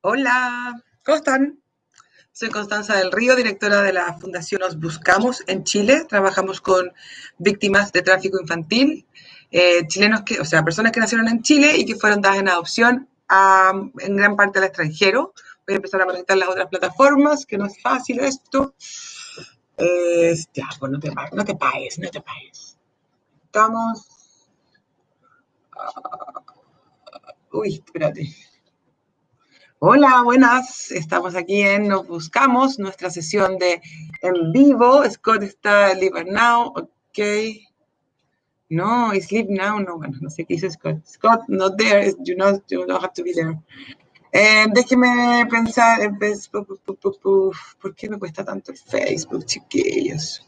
Hola, ¿cómo están? Soy Constanza del Río, directora de la Fundación Nos Buscamos en Chile. Trabajamos con víctimas de tráfico infantil, chilenos que, o sea, personas que nacieron en Chile y que fueron dadas en adopción en gran parte al extranjero. Voy a empezar a conectar las otras plataformas, que no es fácil esto. Ya, pues no te pagues. Estamos. Uy, espérate. Hola, buenas. Estamos aquí en Nos Buscamos, nuestra sesión de en vivo. Scott está live now, ok. No, sleep now, no, bueno, no sé qué dice Scott. Scott, not there, you don't have to be there. Déjeme pensar, ¿por qué me cuesta tanto el Facebook, chiquillos?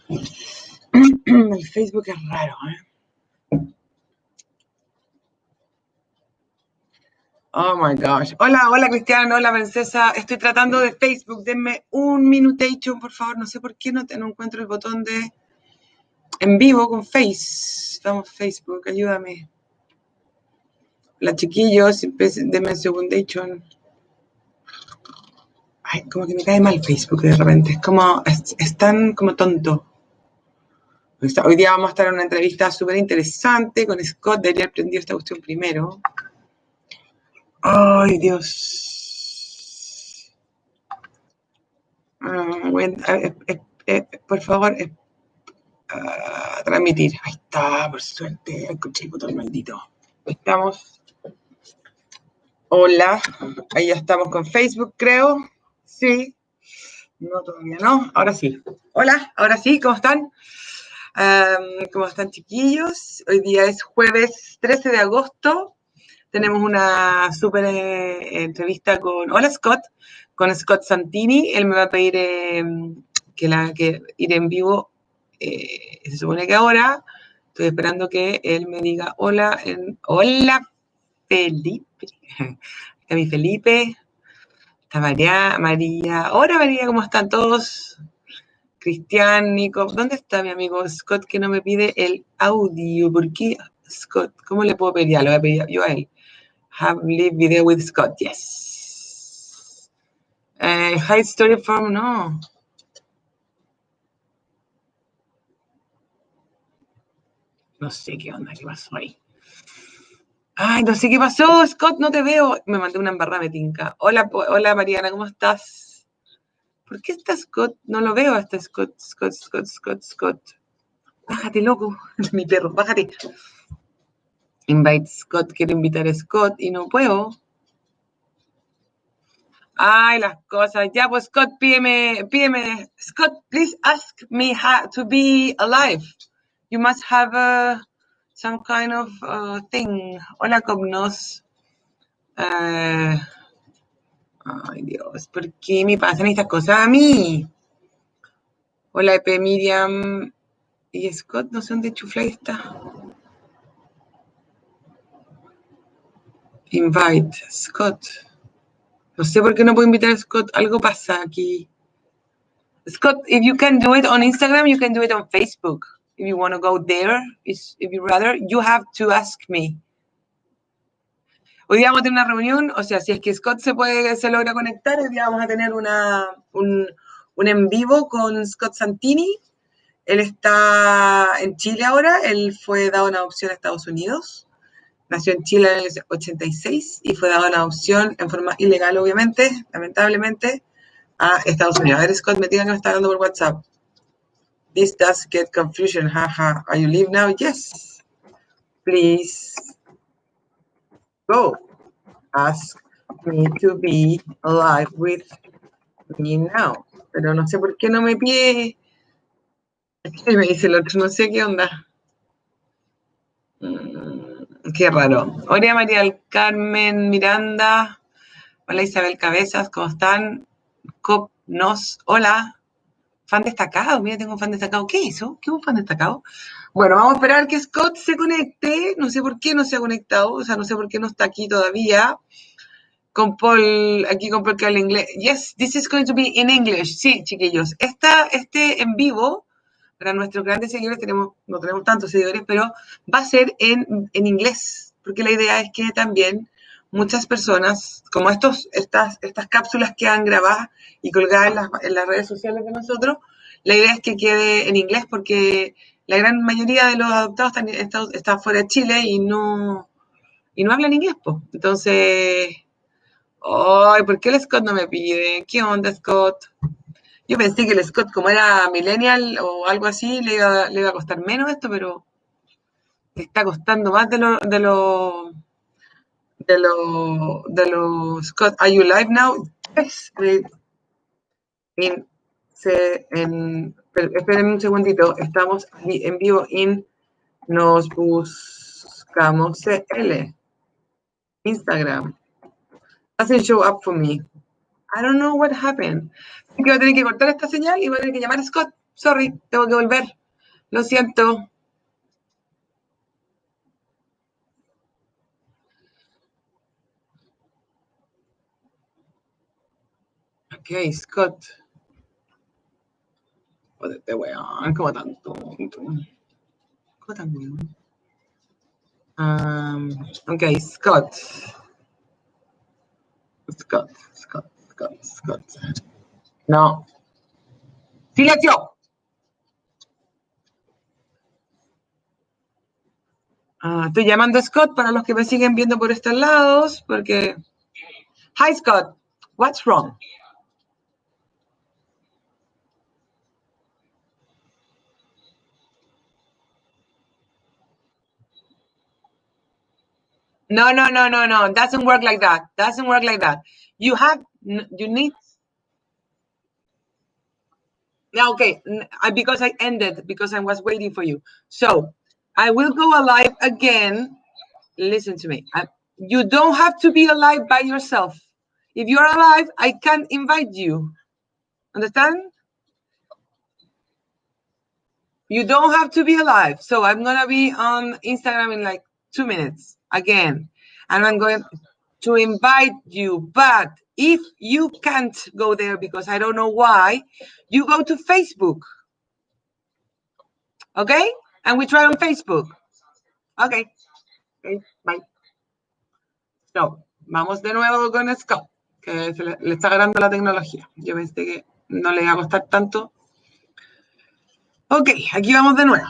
El Facebook es raro, ¿eh? Oh my gosh. Hola Cristiano, hola princesa. Estoy tratando de Facebook. Denme un minutation, por favor. No sé por qué no encuentro el botón de en vivo con Face. Vamos, Facebook, ayúdame. Hola chiquillos, denme un segundation. Ay, como que me cae mal Facebook de repente. Es tan como tonto. Hoy día vamos a estar en una entrevista súper interesante con Scott. Debería haber aprendido esta cuestión primero. Ay, Dios. Por favor, transmitir. Ahí está, por suerte. Escuché el botón maldito. Estamos. Hola. Ahí ya estamos con Facebook, creo. Sí. No, todavía no. Ahora sí. Hola, ahora sí, ¿cómo están? ¿Cómo están, chiquillos? Hoy día es jueves 13 de agosto. Tenemos una súper entrevista con... Hola, Scott. Con Scott Santini. Él me va a pedir que ir en vivo. Se supone que ahora. Estoy esperando que él me diga hola. Hola, Felipe. Está mi Felipe. Está María. Hola, María, ¿cómo están todos? Cristian, Nico. ¿Dónde está mi amigo Scott que no me pide el audio? ¿Por qué, Scott? ¿Cómo le puedo pedir? Ya, lo voy a pedir yo a él. Have live video with Scott, yes. High story from, no. No sé qué onda, qué pasó ahí. Ay, no sé qué pasó, Scott, no te veo. Me mandé una embarrada, me tinca. Hola Mariana, ¿cómo estás? ¿Por qué está Scott? No lo veo hasta Scott. Bájate, loco. Mi perro, bájate. Invite Scott, quiero invitar a Scott y no puedo. Ay, las cosas. Ya, pues Scott, pídeme. Scott, please ask me how to be alive. You must have some kind of thing. Hola, Cognos. Ay, Dios, ¿por qué me pasan estas cosas a mí? Hola, Epe, Miriam y Scott, no sé dónde chufla está. Invite, Scott. No sé por qué no puedo invitar a Scott. Algo pasa aquí. Scott, if you can do it on Instagram, you can do it on Facebook. If you want to go there, if you rather, you have to ask me. Hoy día vamos a tener una reunión, o sea, si es que Scott se logra conectar, hoy día vamos a tener un en vivo con Scott Santini. Él está en Chile ahora, él fue dado en adopción a Estados Unidos. Nació en Chile en el 86 y fue dado en adopción en forma ilegal, obviamente, lamentablemente, a Estados Unidos. A ver, Scott, me digan que me está hablando por WhatsApp. This does get confusion, haha. Are you live now? Yes. Please go. Ask me to be alive with me now. Pero no sé por qué no me pide. ¿Qué me dice el otro? No sé qué onda. Qué raro. Hola María del Carmen Miranda. Hola Isabel Cabezas, ¿cómo están? Copnos, hola. Fan destacado, mira, tengo un fan destacado. ¿Qué hizo? ¿Qué es un fan destacado? Bueno, vamos a esperar que Scott se conecte. No sé por qué no se ha conectado, o sea, no sé por qué no está aquí todavía. Con Paul, aquí con Paul que habla inglés. Yes, this is going to be in English. Sí, chiquillos. Este en vivo, para nuestros grandes seguidores, no tenemos tantos seguidores, pero va a ser en inglés, porque la idea es que también muchas personas, como estas cápsulas quedan grabadas y colgadas en las redes sociales de nosotros, la idea es que quede en inglés porque la gran mayoría de los adoptados están fuera de Chile y no hablan inglés, pues. Entonces, ay, ¿por qué el Scott no me pide? ¿Qué onda, Scott? Yo pensé que el Scott, como era millennial o algo así, le iba a costar menos esto, pero le está costando más de lo Scott. Are you live now? Yes. Esperen un segundito. Estamos en vivo en Nos Buscamos CL. Instagram. Doesn't show up for me. I don't know what happened. Así que voy a tener que cortar esta señal y voy a tener que llamar a Scott. Sorry, tengo que volver. Lo siento. Ok, Scott. Jódete, weón. ¿Cómo tanto? ¿Cómo tan weón? Ok, Scott. Scott. No. ¡Silencio! Estoy llamando a Scott para los que me siguen viendo por estos lados, porque... Hi, Scott. What's wrong? No. Doesn't work like that. You need... Yeah, okay. Because I ended, because I was waiting for you. So, I will go live again. Listen to me. You don't have to be alive by yourself. If you're alive, I can invite you. Understand? You don't have to be alive. So I'm going to be on Instagram in like 2 minutes again. And I'm going to invite you. But if you can't go there because I don't know why, you go to Facebook. Okay? And we try on Facebook. Okay. Bye. So, vamos de nuevo con Scott, que le está ganando la tecnología. Yo pensé que no le iba a costar tanto. Ok, aquí vamos de nuevo.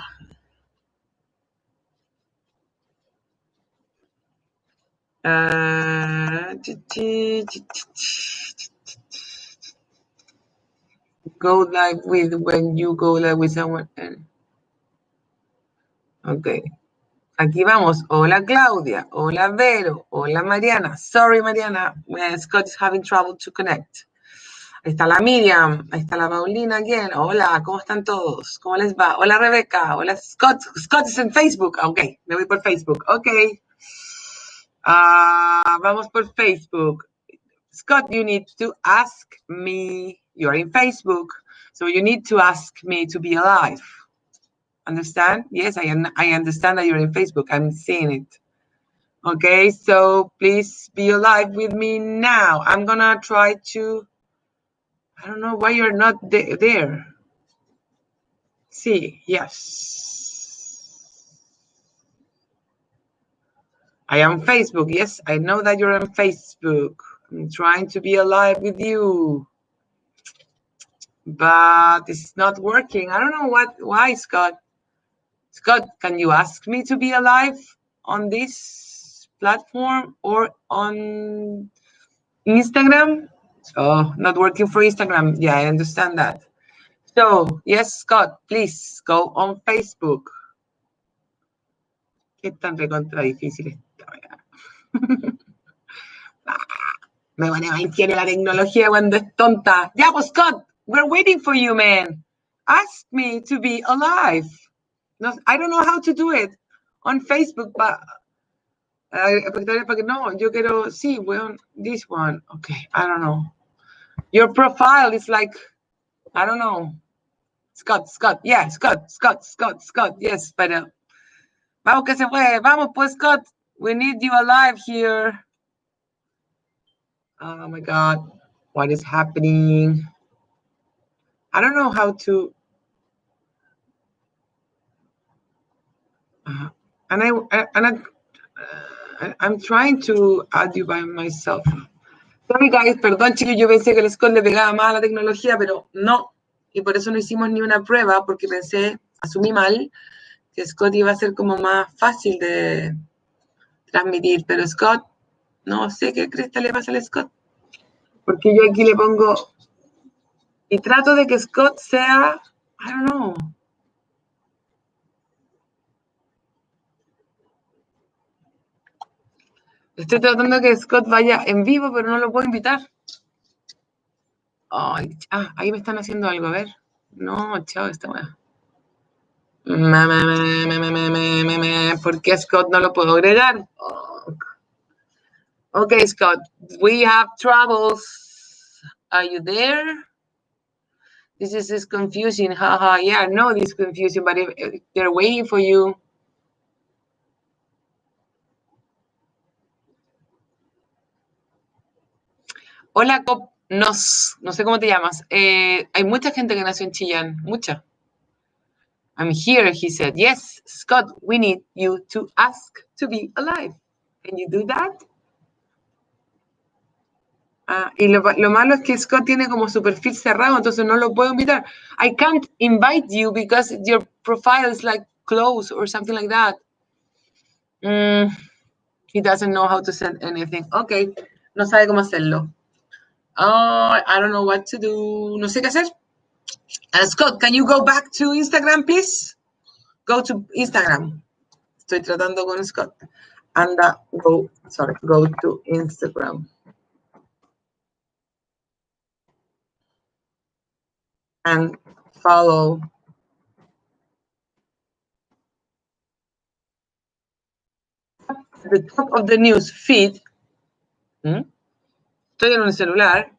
Go live with when you go live with someone. Ok. Aquí vamos. Hola Claudia. Hola Vero. Hola Mariana. Sorry Mariana. Scott is having trouble to connect. Ahí está la Miriam. Ahí está la Paulina again. Hola, ¿cómo están todos? ¿Cómo les va? Hola Rebeca. Hola Scott. Scott es en Facebook. Ok, me voy por Facebook. Ok. Vamos por Facebook. Scott, you need to ask me. You're in Facebook. So you need to ask me to be alive. Understand? Yes, I understand that you're in Facebook. I'm seeing it. Okay, so please be alive with me now. I'm gonna try to... I don't know why you're not there. See, yes. I am Facebook. Yes, I know that you're on Facebook. I'm trying to be alive with you. But it's not working. I don't know why, Scott. Scott, can you ask me to be alive on this platform or on Instagram? Oh, not working for Instagram. Yeah, I understand that. So, yes, Scott, please go on Facebook. Qué tan recontra difícil está. Me van a quiere la tecnología cuando es tonta. Yeah, pues Scott, we're waiting for you, man. Ask me to be alive. No, I don't know how to do it on Facebook, but porque no, yo quiero, sí, well, this one. Okay, I don't know. Your profile is like, I don't know. Scott, yeah, Scott, yes, pero vamos que se fue, vamos pues Scott, we need you alive here. Oh my God, what is happening? I don't know how to. And I I'm trying to add you by myself. Sorry, guys, perdón, chicos, yo pensé que el Scott le pegaba más a la tecnología, pero no. Y por eso no hicimos ni una prueba, porque asumí mal, que Scott iba a ser como más fácil de transmitir. Pero Scott, no sé qué cresta le pasa al Scott. Porque yo aquí le pongo, y trato de que Scott sea, I don't know. Estoy tratando de que Scott vaya en vivo, pero no lo puedo invitar. Ay, ahí me están haciendo algo, a ver. No, chao, esta weá. ¿Por qué Scott no lo puedo agregar? Oh. Okay, Scott, we have troubles. Are you there? This is confusing. Haha, yeah, no, this is confusing, but if they're waiting for you. Hola, Cop. No sé cómo te llamas. Hay mucha gente que nació en Chillán, mucha. I'm here, he said. Yes, Scott, we need you to ask to be alive. Can you do that? Y lo malo es que Scott tiene como su perfil cerrado, entonces no lo puedo invitar. I can't invite you because your profile is like closed or something like that. He doesn't know how to send anything. Okay, no sabe cómo hacerlo. Oh, I don't know what to do. No sé qué hacer. Scott, can you go back to Instagram, please? Go to Instagram. Estoy tratando con Scott. Go to Instagram. And follow the top of the news feed. Estoy en un celular.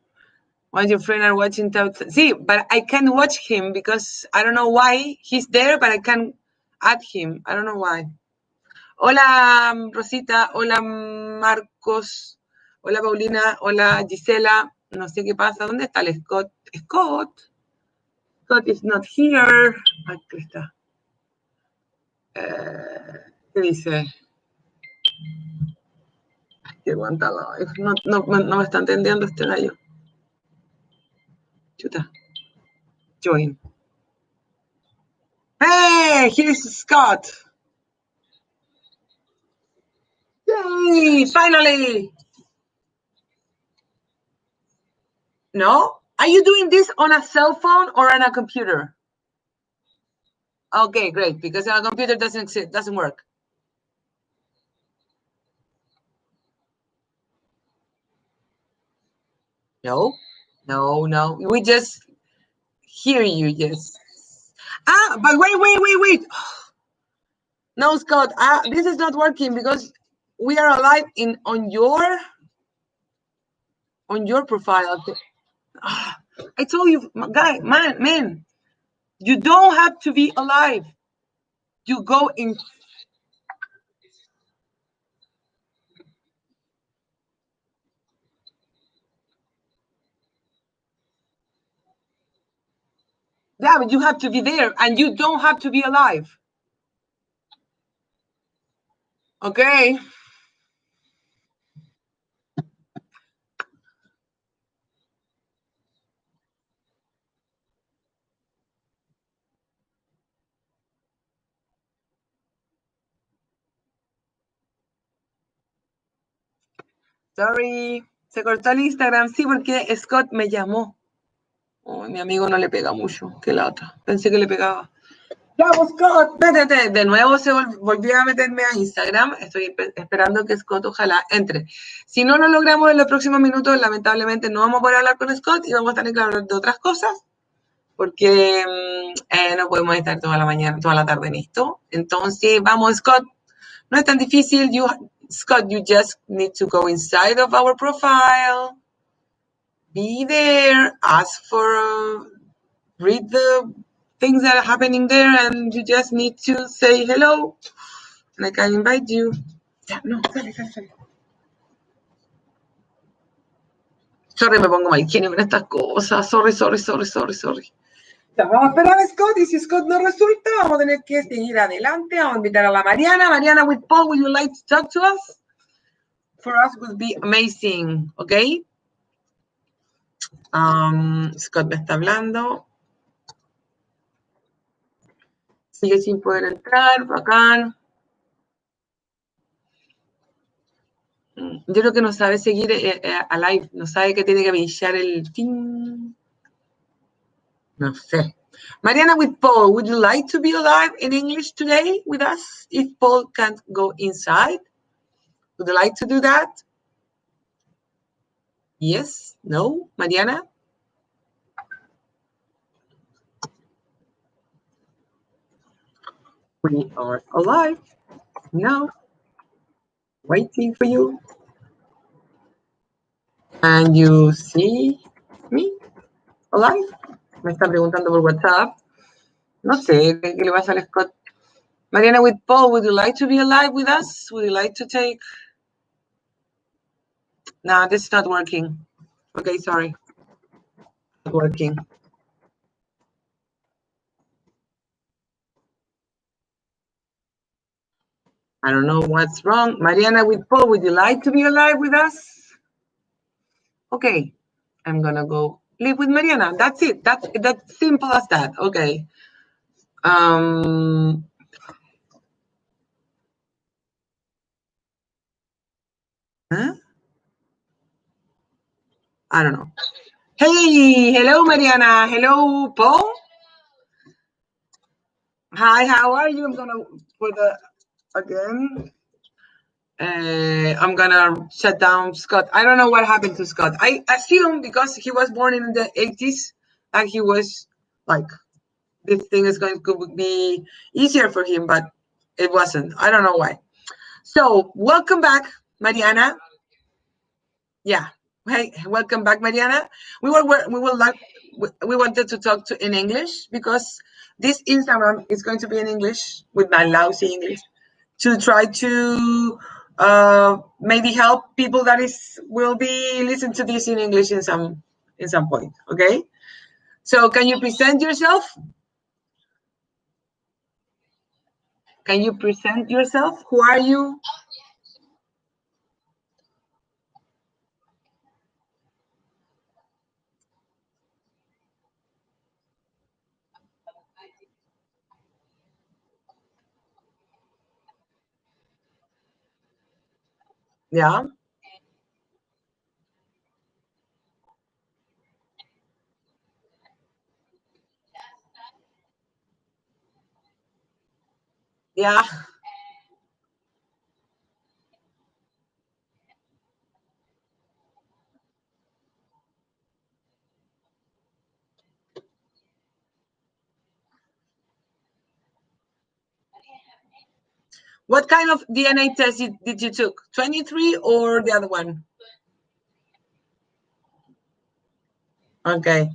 Why your friend are watching? Sí, but I can't watch him because I don't know why he's there, but I can't add him. I don't know why. Hola, Rosita. Hola, Marcos. Hola, Paulina. Hola, Gisela. No sé qué pasa. ¿Dónde está el Scott? Scott is not here. Aquí está. ¿Qué dice? Que aguanta live. No me está entendiendo este gallo. Chuta. Join. Hey, here's Scott. Yay, finally. No? Are you doing this on a cell phone or on a computer? Okay, great, because on a computer doesn't work. No. We just hear you, yes. But wait. No, Scott, this is not working because we are alive on your profile. I told you, man, you don't have to be alive. You go in. Yeah, but you have to be there, and you don't have to be alive. Okay. Sorry. Se cortó el Instagram, sí, porque Scott me llamó. Oh, mi amigo no le pega mucho, qué lata. Pensé que le pegaba. ¡Vamos, Scott! ¡Métete! De nuevo se volvió a meterme a Instagram. Estoy esperando que Scott ojalá entre. Si no lo logramos en los próximos minutos, lamentablemente no vamos a poder hablar con Scott y vamos a tener que hablar de otras cosas, porque no podemos estar toda la mañana, toda la tarde en esto. Entonces, vamos, Scott. No es tan difícil. Scott, you just need to go inside of our profile. Be there, ask for, read the things that are happening there, and you just need to say hello, and I can invite you. Ya, no, sale. Sorry, me pongo mal genio con estas cosas. Sorry. Ya, vamos a esperar a Scott, y si Scott no resulta, vamos a tener que seguir adelante. Vamos a invitar a la Mariana. Mariana with Paul, would you like to talk to us? for us would be amazing, okay? Scott me está hablando. Sigue sin poder entrar, bacán. Yo creo que no sabe seguir a live, no sabe que tiene que pinchar el fin. No sé. Mariana with Paul, would you like to be alive in English today with us if Paul can't go inside? Would you like to do that? Yes? No? Mariana? We are alive now, waiting for you. And you see me alive? Me está preguntando por WhatsApp. No sé qué le pasa al Scott. Mariana with Paul, would you like to be alive with us? Would you like to take... No, this is not working. Okay, sorry. Not working. I don't know what's wrong. Mariana with Paul, would you like to be alive with us? Okay, I'm gonna go live with Mariana. That's it. That's simple as that. Okay. Huh? I don't know. Hey, hello, Mariana. Hello, Paul. Hi, how are you? I'm gonna put again. I'm gonna shut down Scott. I don't know what happened to Scott. I assume because he was born in the 80s, and he was like, this thing is going to be easier for him, but it wasn't. I don't know why. So welcome back, Mariana. Yeah. Hey, welcome back, Mariana. We wanted to talk in English because this Instagram is going to be in English with my lousy English to try to maybe help people that will be listening to this in English in some point. Okay. So can you present yourself? Can you present yourself? Who are you? Yeah. Yeah. What kind of DNA test did you took? 23 or the other one? Okay.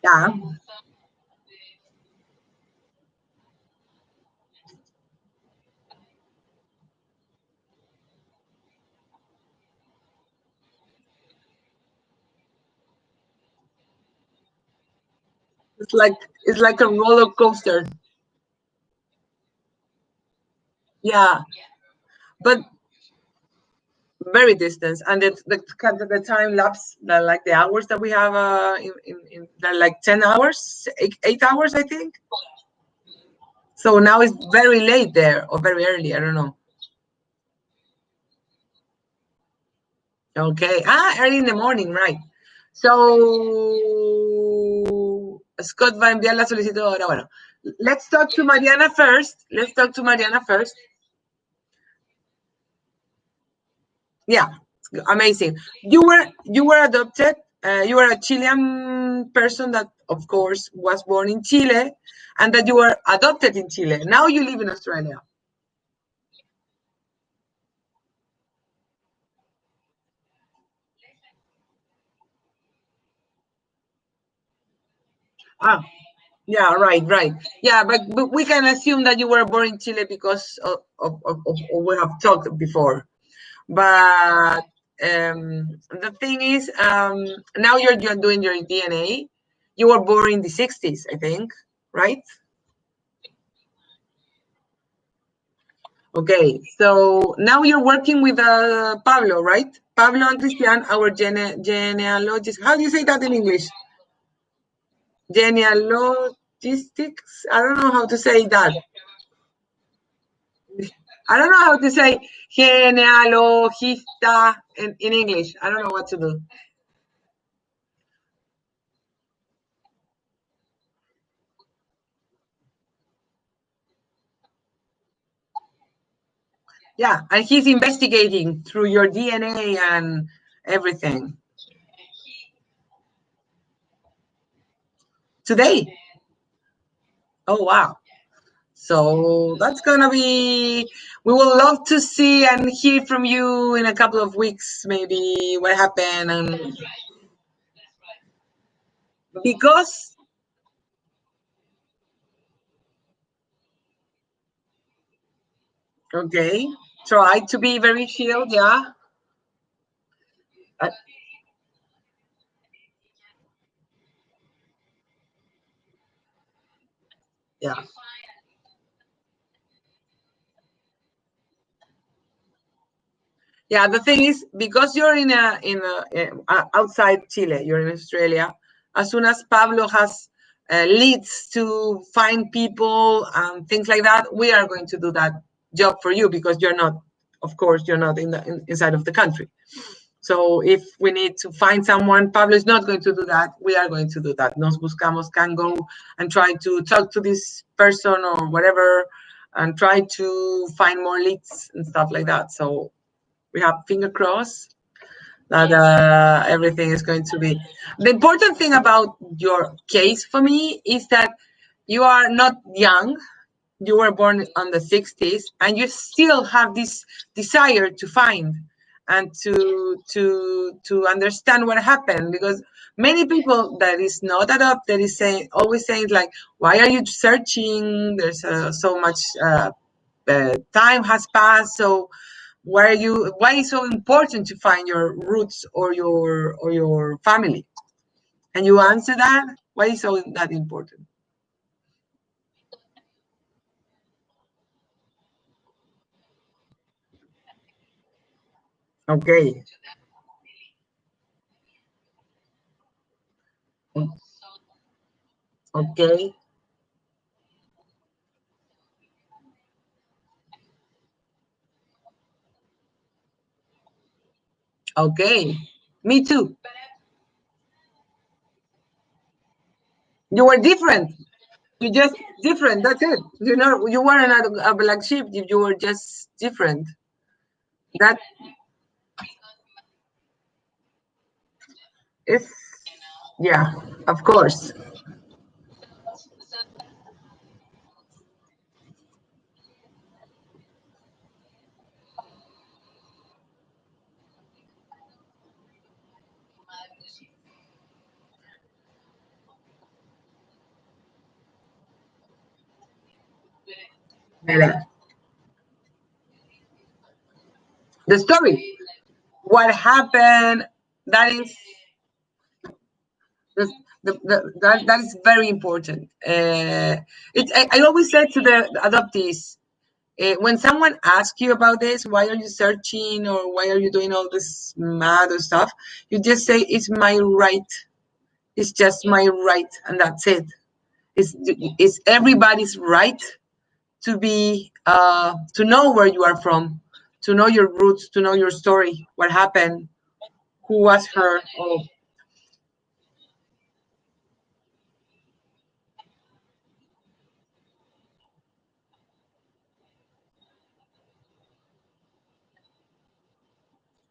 Yeah. It's like a roller coaster. Yeah. But very distant, and the time lapse, like the hours that we have in they're like 10 hours, 8 hours, I think. So now it's very late there or very early, I don't know. Okay. Early in the morning, right? So Scott va a enviar la solicitud ahora. Bueno, let's talk to Mariana first. Yeah, amazing. You were adopted. You were a Chilean person that, of course, was born in Chile, and that you were adopted in Chile. Now you live in Australia. Ah, yeah, right. Yeah, but we can assume that you were born in Chile because of we have talked before. But the thing is, now you're doing your DNA. You were born in the 60s, I think, right? Okay, so now you're working with Pablo, right? Pablo and Christian, our genealogist. How do you say that in English? Genealogistics? I don't know how to say that. I don't know how to say genealogista in English. I don't know what to do. Yeah, and he's investigating through your DNA and everything. Today? Oh, wow. So that's going to be, we will love to see and hear from you in a couple of weeks, maybe what happened. And because, okay, try to be very chill, yeah. Uh, yeah. Yeah, the thing is, because you're outside Chile, you're in Australia. As soon as Pablo has leads to find people and things like that, we are going to do that job for you because you're not, of course, you're not inside of the country. So if we need to find someone, Pablo is not going to do that. We are going to do that. Nos Buscamos can go and try to talk to this person or whatever, and try to find more leads and stuff like that. So we have finger crossed that everything is going to be. The important thing about your case for me is that you are not young. You were born on the 60s, and you still have this desire to find and to understand what happened, because many people that is not adopted is saying, always saying like, why are you searching? There's so much time has passed, so why is so important to find your roots or your family? And you answer that, why is so that important? Okay. Okay. Okay. Me too. You were different. You just different. That's it. You know, you weren't a black sheep. You were just different. That is, yeah, of course. Yeah. The story, what happened, that is that is very important. I always say to the adoptees, when someone asks you about this, why are you searching or why are you doing all this mad stuff? You just say, it's my right. It's just my right, and that's it. It's everybody's right to be to know where you are from, to know your roots, to know your story, what happened, who was hurt. Oh,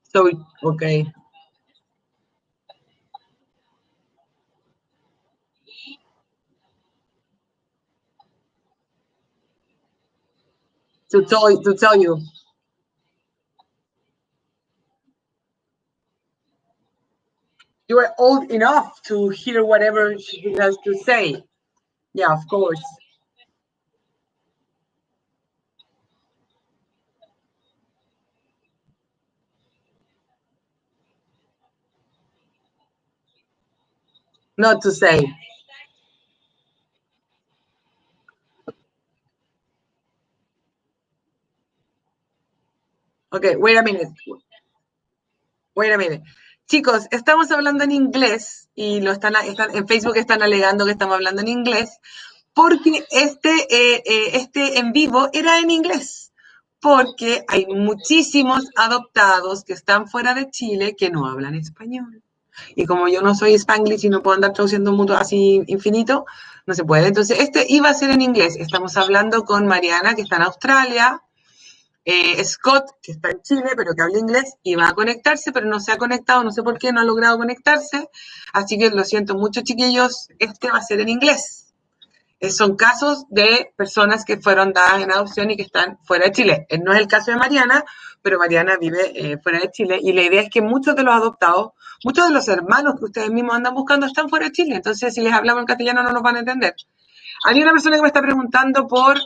so okay. To tell you, you are old enough to hear whatever she has to say. Yeah, of course. not to say. Okay, wait a minute. Wait a minute. Chicos, estamos hablando en inglés y en Facebook están alegando que estamos hablando en inglés porque este en vivo era en inglés. Porque hay muchísimos adoptados que están fuera de Chile que no hablan español. Y como yo no soy Spanglish y no puedo andar traduciendo un mundo así infinito, no se puede. Entonces, este iba a ser en inglés. Estamos hablando con Mariana, que está en Australia, Scott, que está en Chile, pero que habla inglés, y va a conectarse, pero no se ha conectado, no sé por qué, no ha logrado conectarse. Así que lo siento mucho, chiquillos, este va a ser en inglés. Son casos de personas que fueron dadas en adopción y que están fuera de Chile. No es el caso de Mariana, pero Mariana vive fuera de Chile y la idea es que muchos de los adoptados, muchos de los hermanos que ustedes mismos andan buscando están fuera de Chile. Entonces, si les hablamos en castellano no nos van a entender. Hay una persona que me está preguntando por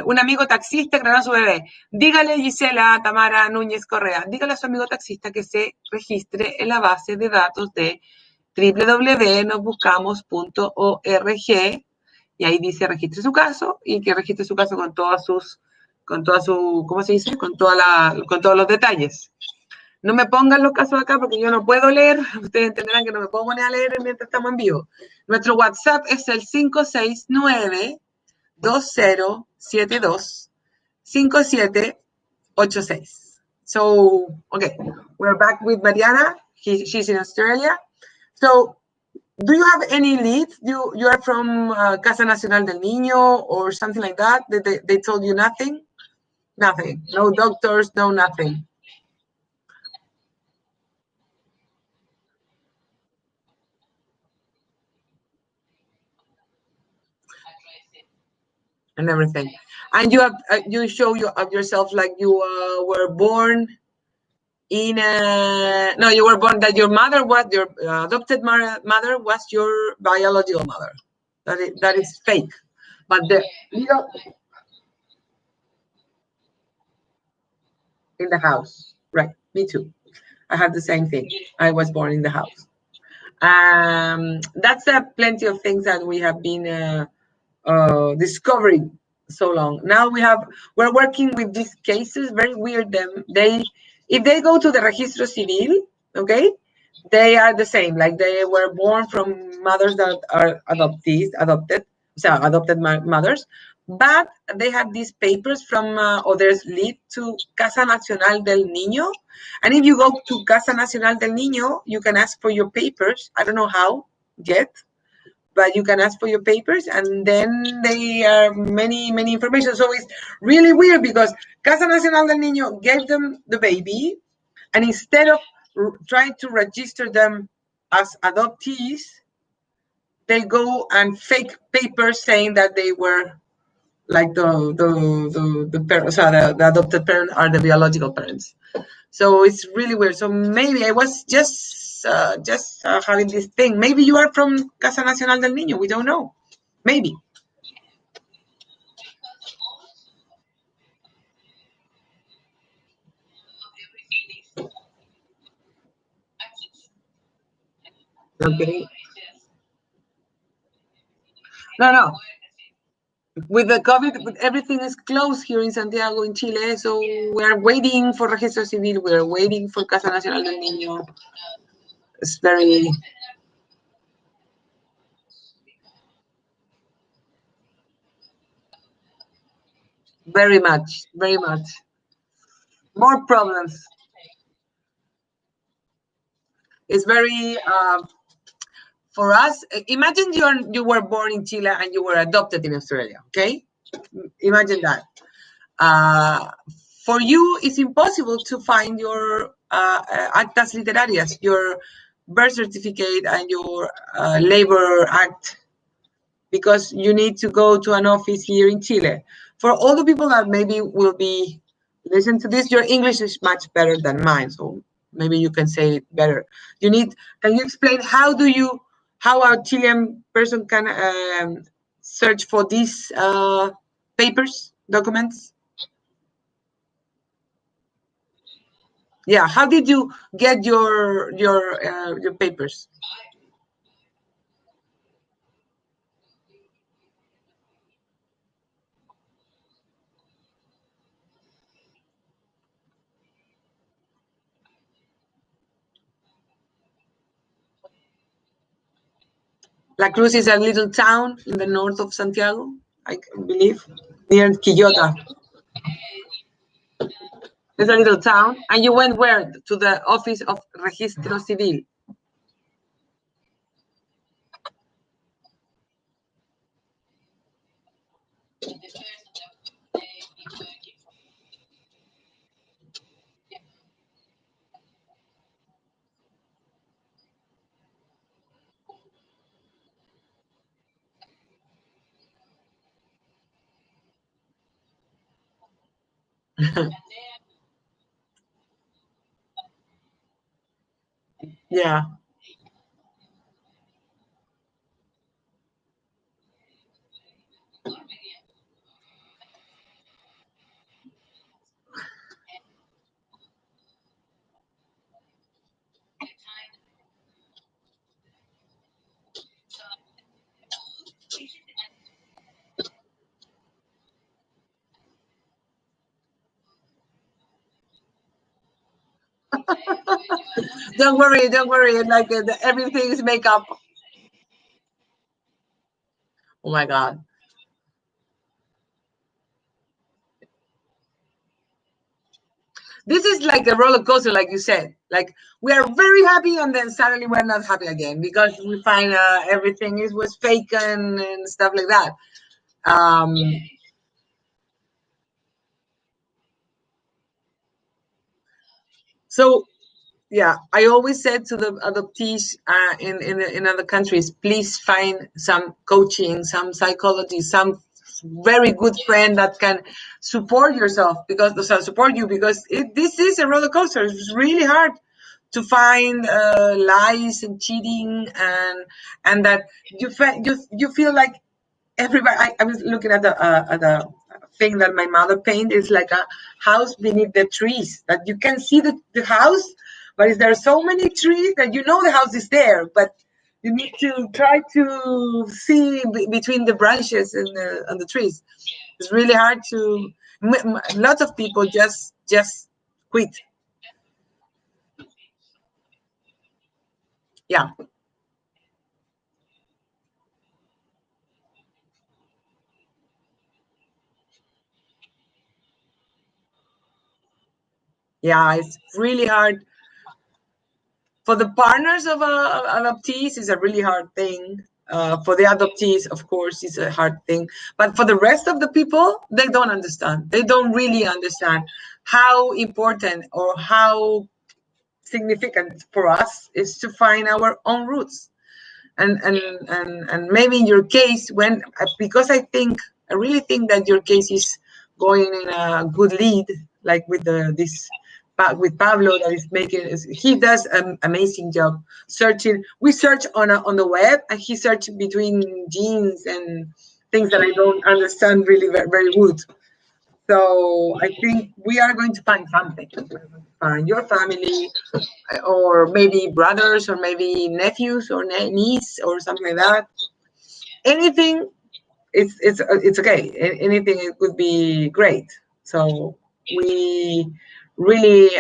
un amigo taxista que ganó a su bebé. Dígale, Gisela Tamara Núñez Correa, dígale a su amigo taxista que se registre en la base de datos de www.nosbuscamos.org y ahí dice registre su caso y que registre su caso con ¿cómo se dice? Con todos los detalles. No me pongan los casos acá porque yo no puedo leer. Ustedes entenderán que no me puedo poner a leer mientras estamos en vivo. Nuestro WhatsApp es el 569-2072-5786. So, okay, we're back with Mariana. She's in Australia. So, do you have any leads? You are from Casa Nacional del Niño or something like that? They told you nothing? Nothing. No doctors, no nothing. And everything. And you show of yourself like you were born in no, you were born that your mother was your adopted mother was your biological mother. That is fake. But in the house, right? Me too. I have the same thing. I was born in the house. That's plenty of things that we have been discovering so long. Now we're working with these cases. Very weird. If they go to the registro civil, okay, they are the same. Like they were born from mothers that are adopted mothers, but they have these papers from others lead to Casa Nacional del Niño. And if you go to Casa Nacional del Niño, you can ask for your papers. I don't know how yet, but you can ask for your papers, and then they are many information. So it's really weird because Casa Nacional del Niño gave them the baby, and instead of trying to register them as adoptees, they go and fake papers saying that they were like the parents, the adopted parent are the biological parents. So it's really weird. So maybe I was just having this thing. Maybe you are from Casa Nacional del Niño. We don't know. Maybe. Okay. No. With the COVID, everything is closed here in Santiago, in Chile. So we're waiting for Registro Civil. We're waiting for Casa Nacional del Niño. It's very much. More problems. It's very for us. Imagine you were born in Chile and you were adopted in Australia. Okay, imagine that. For you, it's impossible to find your actas literarias, your birth certificate and your labor act, because you need to go to an office here in Chile. For all the people that maybe will be listen to this, your English is much better than mine, so maybe you can say it better. Can you explain how a Chilean person can search for these papers, documents? Yeah, how did you get your papers? La Cruz is a little town in the north of Santiago, I believe, near Quillota. It's a little town. And you went where? To the office of Registro Civil. Yeah. Don't worry, don't worry. Like everything is makeup. Oh my God. This is like a roller coaster, like you said. Like we are very happy, and then suddenly we're not happy again because we find everything was fake and stuff like that. Um, so yeah, I always said to the adoptees in other countries, please find some coaching, some psychology, some very good friend that can support yourself because support you because this is a roller coaster. It's really hard to find lies and cheating and that you feel like everybody. I was looking at the thing that my mother painted. It's like a house beneath the trees that you can see the house, but there are so many trees that you know the house is there, but you need to try to see between the branches and the trees. It's really hard to. Lots of people just quit. Yeah, yeah, it's really hard for the partners of adoptees. Is a really hard thing. For the adoptees, of course, it's a hard thing. But for the rest of the people, they don't understand. They don't really understand how important or how significant for us is to find our own roots. And maybe in your case, when because I really think that your case is going in a good lead, like with this with Pablo that is making. He does an amazing job searching. We search on the web, and he searched between genes and things that I don't understand really very good. So I think we are going to find something. We're going to find your family, or maybe brothers, or maybe nephews, or niece, or something like that. Anything, it's okay. Anything, it would be great. So we really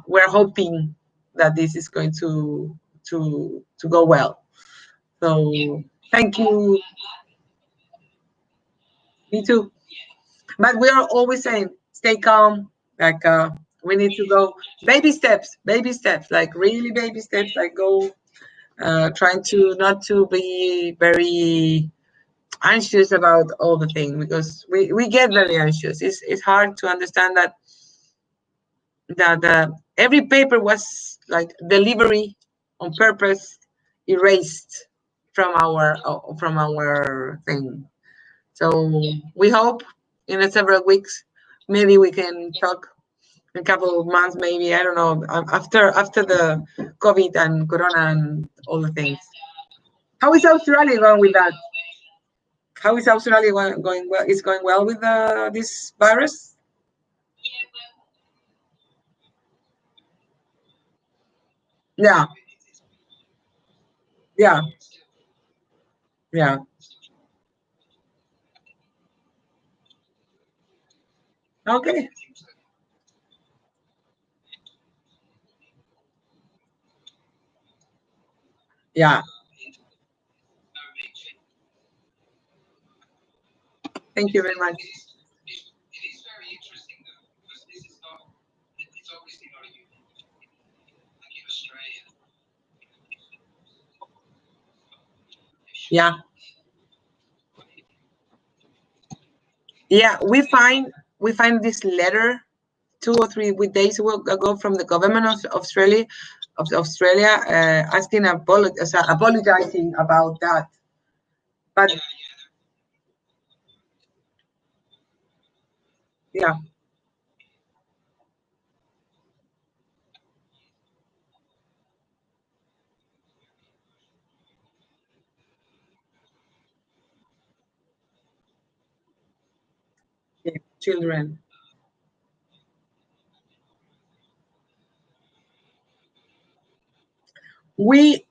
we're hoping that this is going to go well. So thank you. Me too. But we are always saying, stay calm. Like we need to go baby steps, like really baby steps. Like go, trying to not to be very anxious about all the things because we get very anxious. It's hard to understand that every paper was like delivery on purpose erased from our thing. So we hope in a several weeks maybe we can talk in a couple of months, maybe I don't know, after the COVID and Corona and all the things. How is Australia going with that? How is Australia going well? Is going well with this virus? Yeah, yeah, yeah. Okay. Yeah, Thank you very much. Yeah. Yeah, we find this letter 2 or 3 days ago from the government of Australia, asking apologizing about that. But yeah, yeah, children. We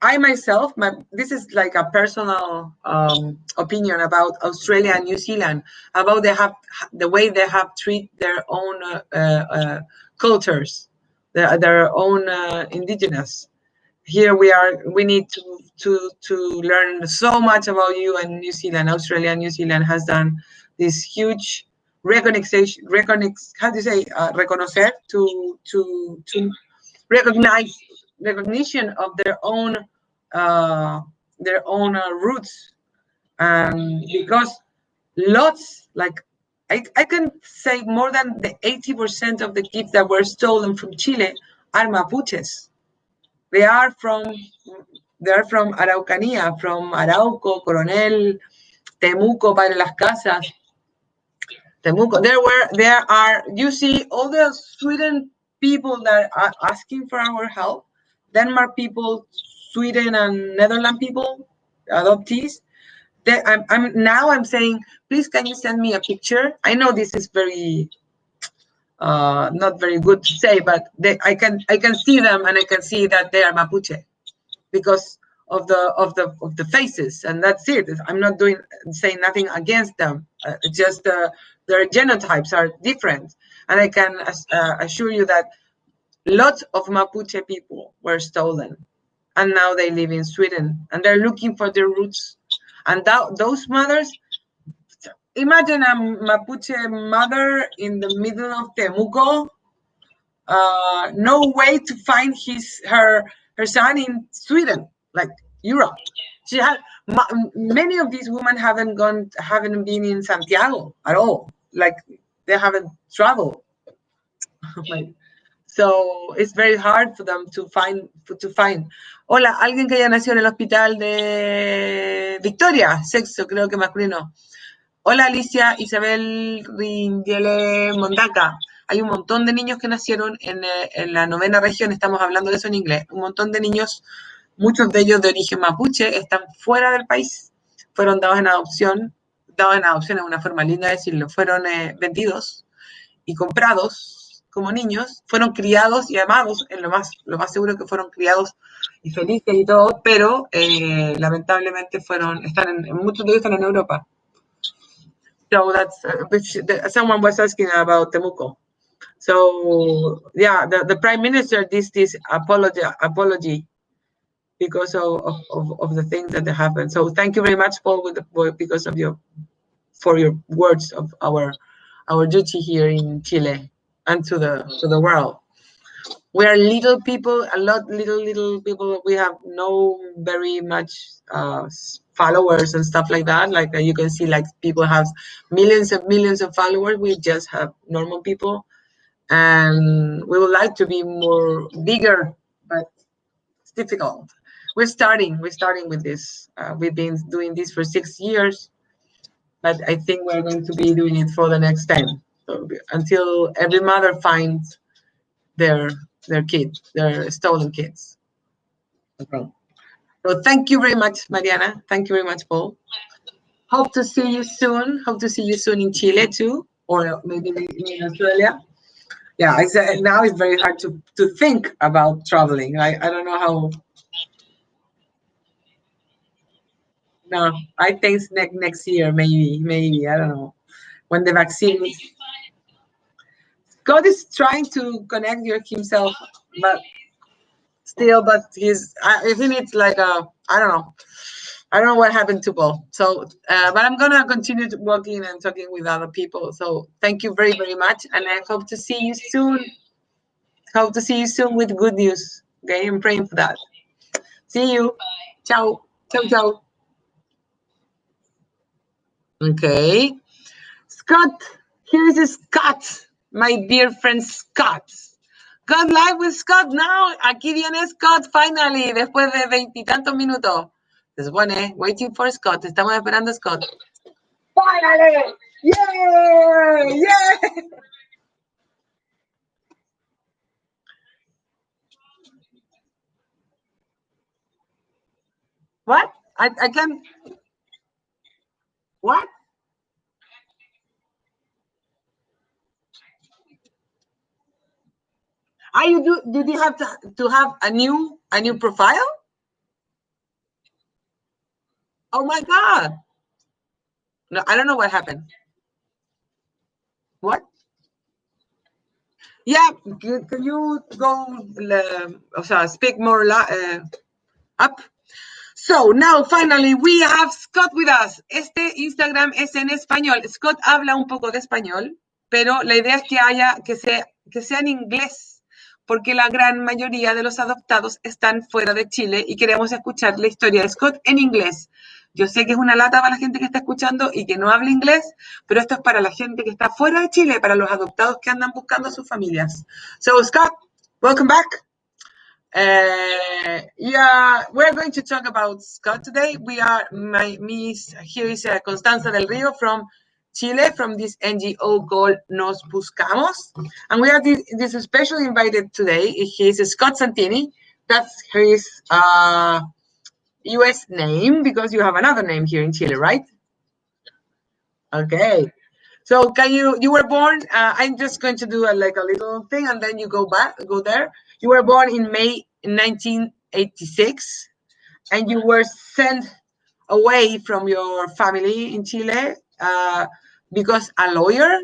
I myself, this is like a personal opinion about Australia and New Zealand, about the way they have treated their own cultures, their own indigenous. Here we need to learn so much about you and New Zealand. Australia and New Zealand has done this huge how do you say, reconocer, to recognize recognition of uh, their own roots, and because lots, like I can say more than the 80% of the kids that were stolen from Chile are Mapuches. They are from Araucanía, from Arauco, Coronel, Temuco, Padre Las Casas, Temuco. There are, you see all the Sweden people that are asking for our help, Denmark people, Sweden and Netherlands people, adoptees. I'm saying, please, can you send me a picture? I know this is very not very good to say, but I can see them, and I can see that they are Mapuche because of the faces, and that's it. I'm not saying nothing against them. Just their genotypes are different, and I can assure you that lots of Mapuche people were stolen, and now they live in Sweden, and they're looking for their roots. And those mothers, imagine a Mapuche mother in the middle of Temuco, no way to find her son in Sweden, like Europe. She had many of these women haven't been in Santiago at all. Like, they haven't traveled. Like, so it's very hard for them to find. Hola, alguien que haya nacido en el hospital de Victoria, sexo, creo que masculino. Hola, Alicia Isabel Rindiele Mondaca. Hay un montón de niños que nacieron en la 9ª región, estamos hablando de eso en inglés. Un montón de niños, muchos de ellos de origen mapuche, están fuera del país. Fueron dados en adopción es una forma linda de decirlo. Fueron vendidos y comprados como niños. Fueron criados y amados, lo más seguro que fueron criados y felices y todo, pero lamentablemente muchos de ellos están en Europa. So someone was asking about Temuco. So yeah, the prime minister did this apology because of the things that happened. So thank you very much, Paul, because of your words of our duty here in Chile and to the world. We are little people, little people. We have no very much followers and stuff like that. Like you can see, like people have millions of followers. We just have normal people, and we would like to be more bigger, but it's difficult. We're starting with this. We've been doing this for 6 years, but I think we're going to be doing it for the next 10. So until every mother finds their kids, their stolen kids. Okay. So thank you very much, Mariana. Thank you very much, Paul. Hope to see you soon. Hope to see you soon in Chile too, or maybe in Australia. Yeah, now it's very hard to think about traveling. I don't know how. No, I think next year, maybe I don't know, when the vaccine. God is trying to connect himself, but still, but I think it's like I don't know. I don't know what happened to Paul. So, but I'm gonna continue working and talking with other people. So, thank you very, very much, and I hope to see you soon. Hope to see you soon with good news. Okay, I'm praying for that. See you. Ciao. Ciao, ciao. Okay. Scott, here is Scott, my dear friend Scott. Got live with Scott now. Aquí viene Scott, finally, después de 20 minutos. Se supone, waiting for Scott. Estamos esperando a Scott. Finally! Yay! Yay! What? I can. What? Are you do? Did you have to have a new profile? Oh my god! No, I don't know what happened. What? Yeah, can you go speak more up? So now finally we have Scott with us. Este Instagram es en español. Scott habla un poco de español, pero la idea es que sea en inglés, porque la gran mayoría de los adoptados están fuera de Chile y queremos escuchar la historia de Scott en inglés. Yo sé que es una lata para la gente que está escuchando y que no habla inglés, pero esto es para la gente que está fuera de Chile, para los adoptados que andan buscando a sus familias. So Scott, welcome back. Yeah, we're going to talk about Scott today. Here is Constanza del Rio from Chile, from this NGO called Nos Buscamos. And we have this special invited today. He's Scott Santini. That's his US name, because you have another name here in Chile, right? Okay. So you were born, I'm just going to do a little thing and then you go there. You were born in May 1986 and you were sent away from your family in Chile because a lawyer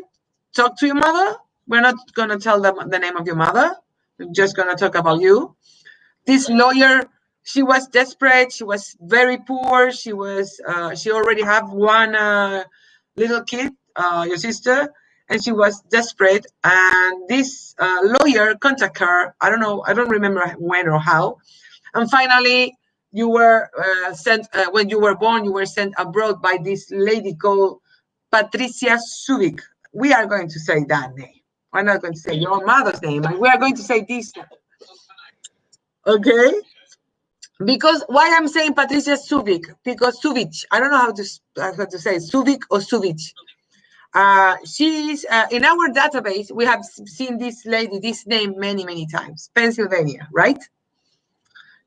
talked to your mother. We're not going to tell them the name of your mother. We're just going to talk about you. This lawyer, she was desperate. She was very poor. She already have one little kid, your sister, and she was desperate. And this lawyer contacted her. I don't know. I don't remember when or how. And finally, you were sent, when you were born, you were sent abroad by this lady called Patricia Subic. We are going to say that name. We're not going to say your mother's name. We are going to say this. Okay? Because why I'm saying Patricia Subic? Because Subic, I don't know how to say Subic or Subic. She's in our database. We have seen this lady, this name many times. Pennsylvania, right?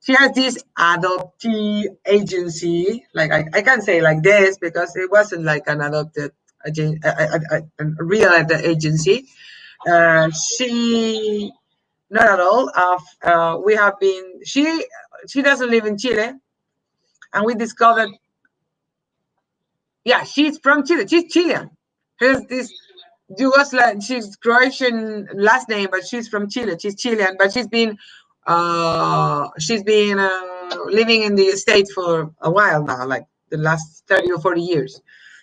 She has this adoptee agency. Like I can't say like this because it wasn't like an adopted a real agency. She not at all. We have been. She doesn't live in Chile, and we discovered. Yeah, she's from Chile. She's Chilean. Here's this Yugoslav. She's Croatian last name, but she's from Chile. She's Chilean, but she's been living in the States for a while now, like the last 30 or 40 years.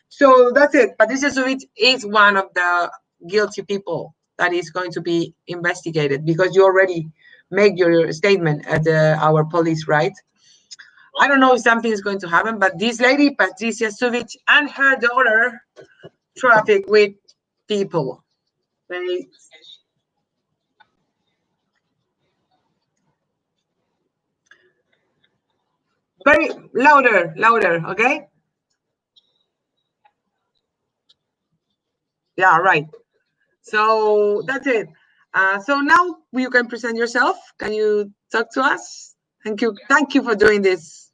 So that's it. Patricia Subic is one of the guilty people that is going to be investigated because you already made your statement at our police, right? I don't know if something is going to happen, but this lady, Patricia Subic, and her daughter traffic with people. Very louder, okay? Yeah, right. So that's it. So now you can present yourself. Can you talk to us? Thank you for doing this.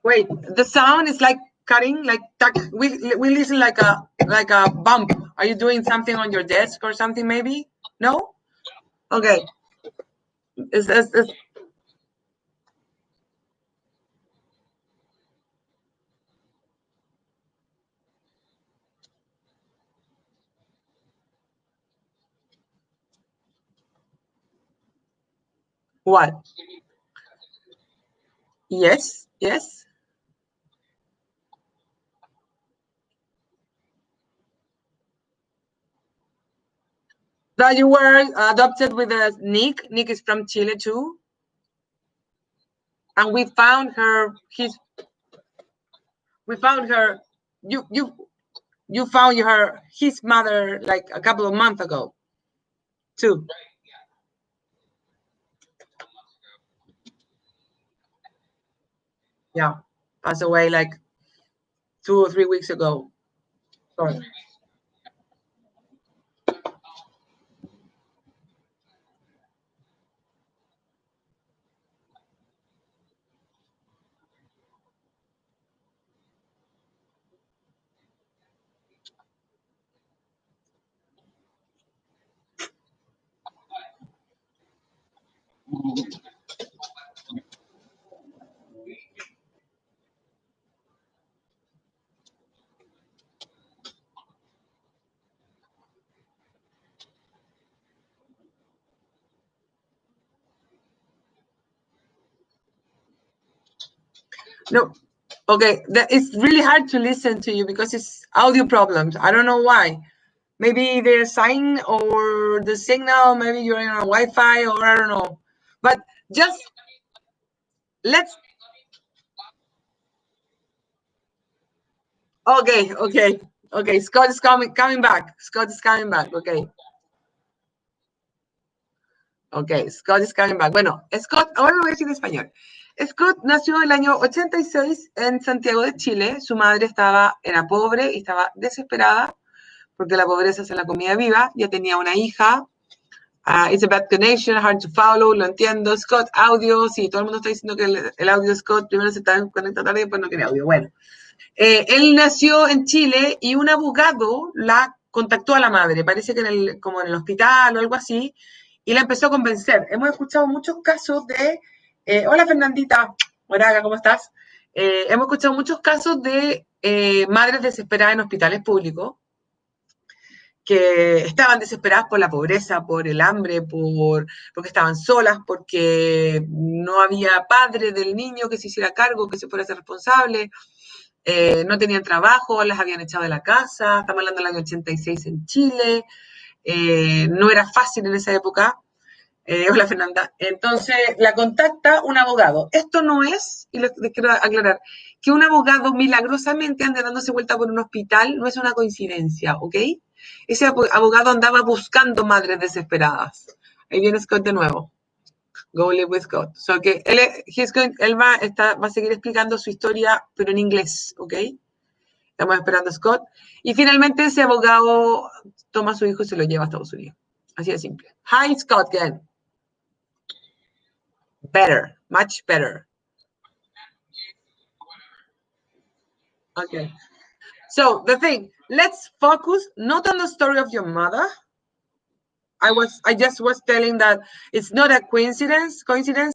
Wait, the sound is like cutting, like tuck. We listen like a bump. Are you doing something on your desk or something? Maybe no. Okay. It's what? Yes, yes. That you were adopted with a Nick. Nick is from Chile too, and we found her. We found her. You you you found her his mother like a couple of months ago too. Yeah, passed away like 2 or 3 weeks ago. Sorry. No, okay. It's really hard to listen to you because it's audio problems. I don't know why. Maybe the sign or the signal. Maybe you're in a Wi-Fi or I don't know. But just let's. Okay, okay, okay. Scott is coming back. Scott is coming back. Okay, okay. Scott is coming back. Bueno, Scott, ahora lo voy a decir en español. Scott nació en el año 86 en Santiago de Chile. Su madre era pobre y estaba desesperada porque la pobreza se la comía viva. Ya tenía una hija. It's a bad connection, hard to follow, lo entiendo. Scott, audio, sí, todo el mundo está diciendo que el audio de Scott primero se está conectando tarde y después no tiene audio. Bueno, él nació en Chile y un abogado la contactó a la madre, parece que como en el hospital o algo así, y la empezó a convencer. Hemos escuchado muchos casos de, hola Fernandita, Moraga, ¿cómo estás? Hemos escuchado muchos casos de madres desesperadas en hospitales públicos que estaban desesperadas por la pobreza, por el hambre, porque estaban solas, porque no había padre del niño que se hiciera cargo, que se fuera a ser responsable, no tenían trabajo, las habían echado de la casa, estamos hablando del año 86 en Chile, no era fácil en esa época. Hola Fernanda. Entonces la contacta un abogado. Esto no es, y les quiero aclarar, que un abogado milagrosamente ande dándose vuelta por un hospital, no es una coincidencia, ¿ok? Ese abogado andaba buscando madres desesperadas. Ahí viene Scott de nuevo. Go live with Scott. So que él va a seguir explicando su historia, pero en inglés, ¿ok? Estamos esperando a Scott. Y finalmente ese abogado toma a su hijo y se lo lleva a Estados Unidos. Así de simple. Hi, Scott, again. Better, much better. Okay. So the thing, let's focus not on the story of your mother. I just was telling that it's not a coincidence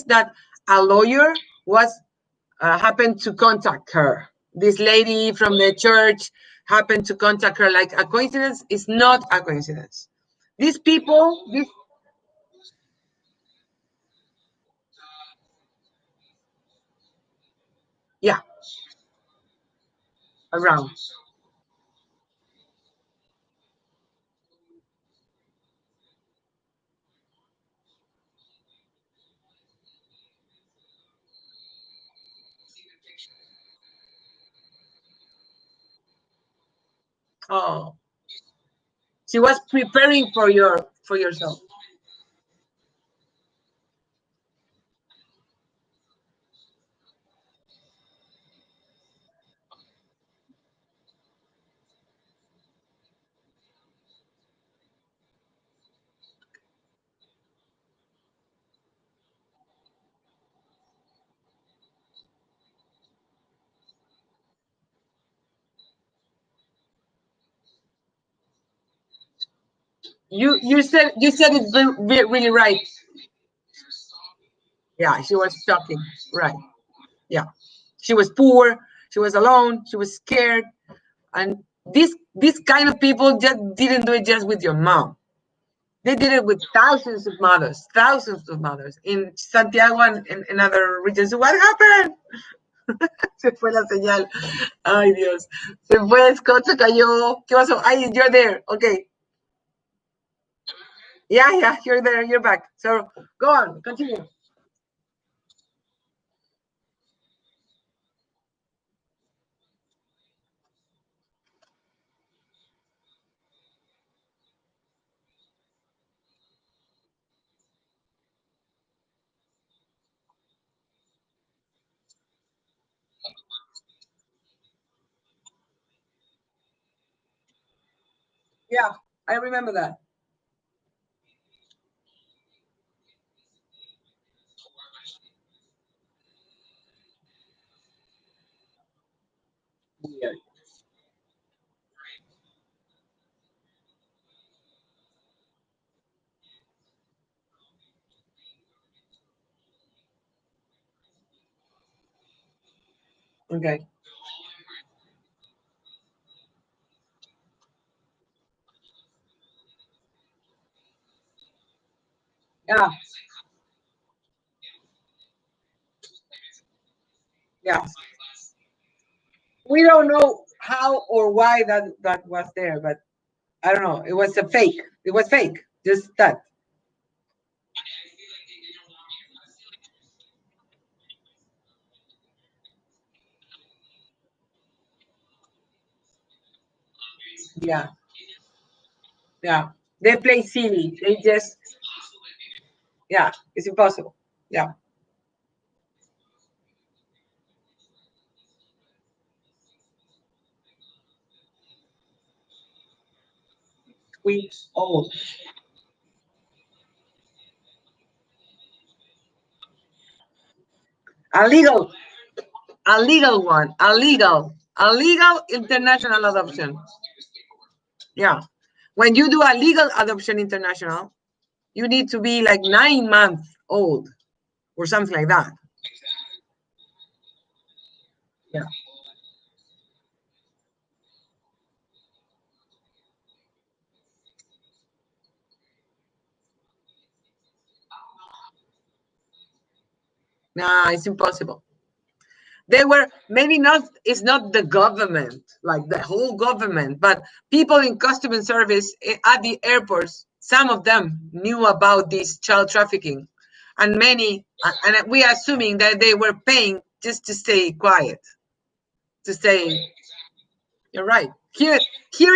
that a lawyer was happened to contact her. This lady from the church happened to contact her. Like a coincidence is not a coincidence. These people, yeah, around. Oh, she was preparing for yourself. You said it really right. Yeah, she was shocking. Right. Yeah. She was poor, she was alone, she was scared. And this kind of people just didn't do it just with your mom. They did it with thousands of mothers in Santiago and in other regions. What happened? Se fue la señal. Ay, Dios. Se fue, Scott se cayó. ¿Qué pasó? Ay, you're there. Okay. Yeah, you're there. You're back. So go on, continue. Yeah, I remember that. Yeah. Okay. Yeah, yeah. We don't know how or why that was there, but I don't know. It was a fake. It was fake. Just that. Yeah, yeah. They play silly. They just yeah. It's impossible. Yeah. We old. A legal, a legal one. A legal international adoption. Yeah. When you do a legal adoption international, you need to be like 9 months old or something like that. Yeah. Nah, it's impossible. They were maybe not, it's not the government, like the whole government, but people in customer service at the airports, some of them knew about this child trafficking. And many, and we are assuming that they were paying just to stay quiet, to stay, you're right. Here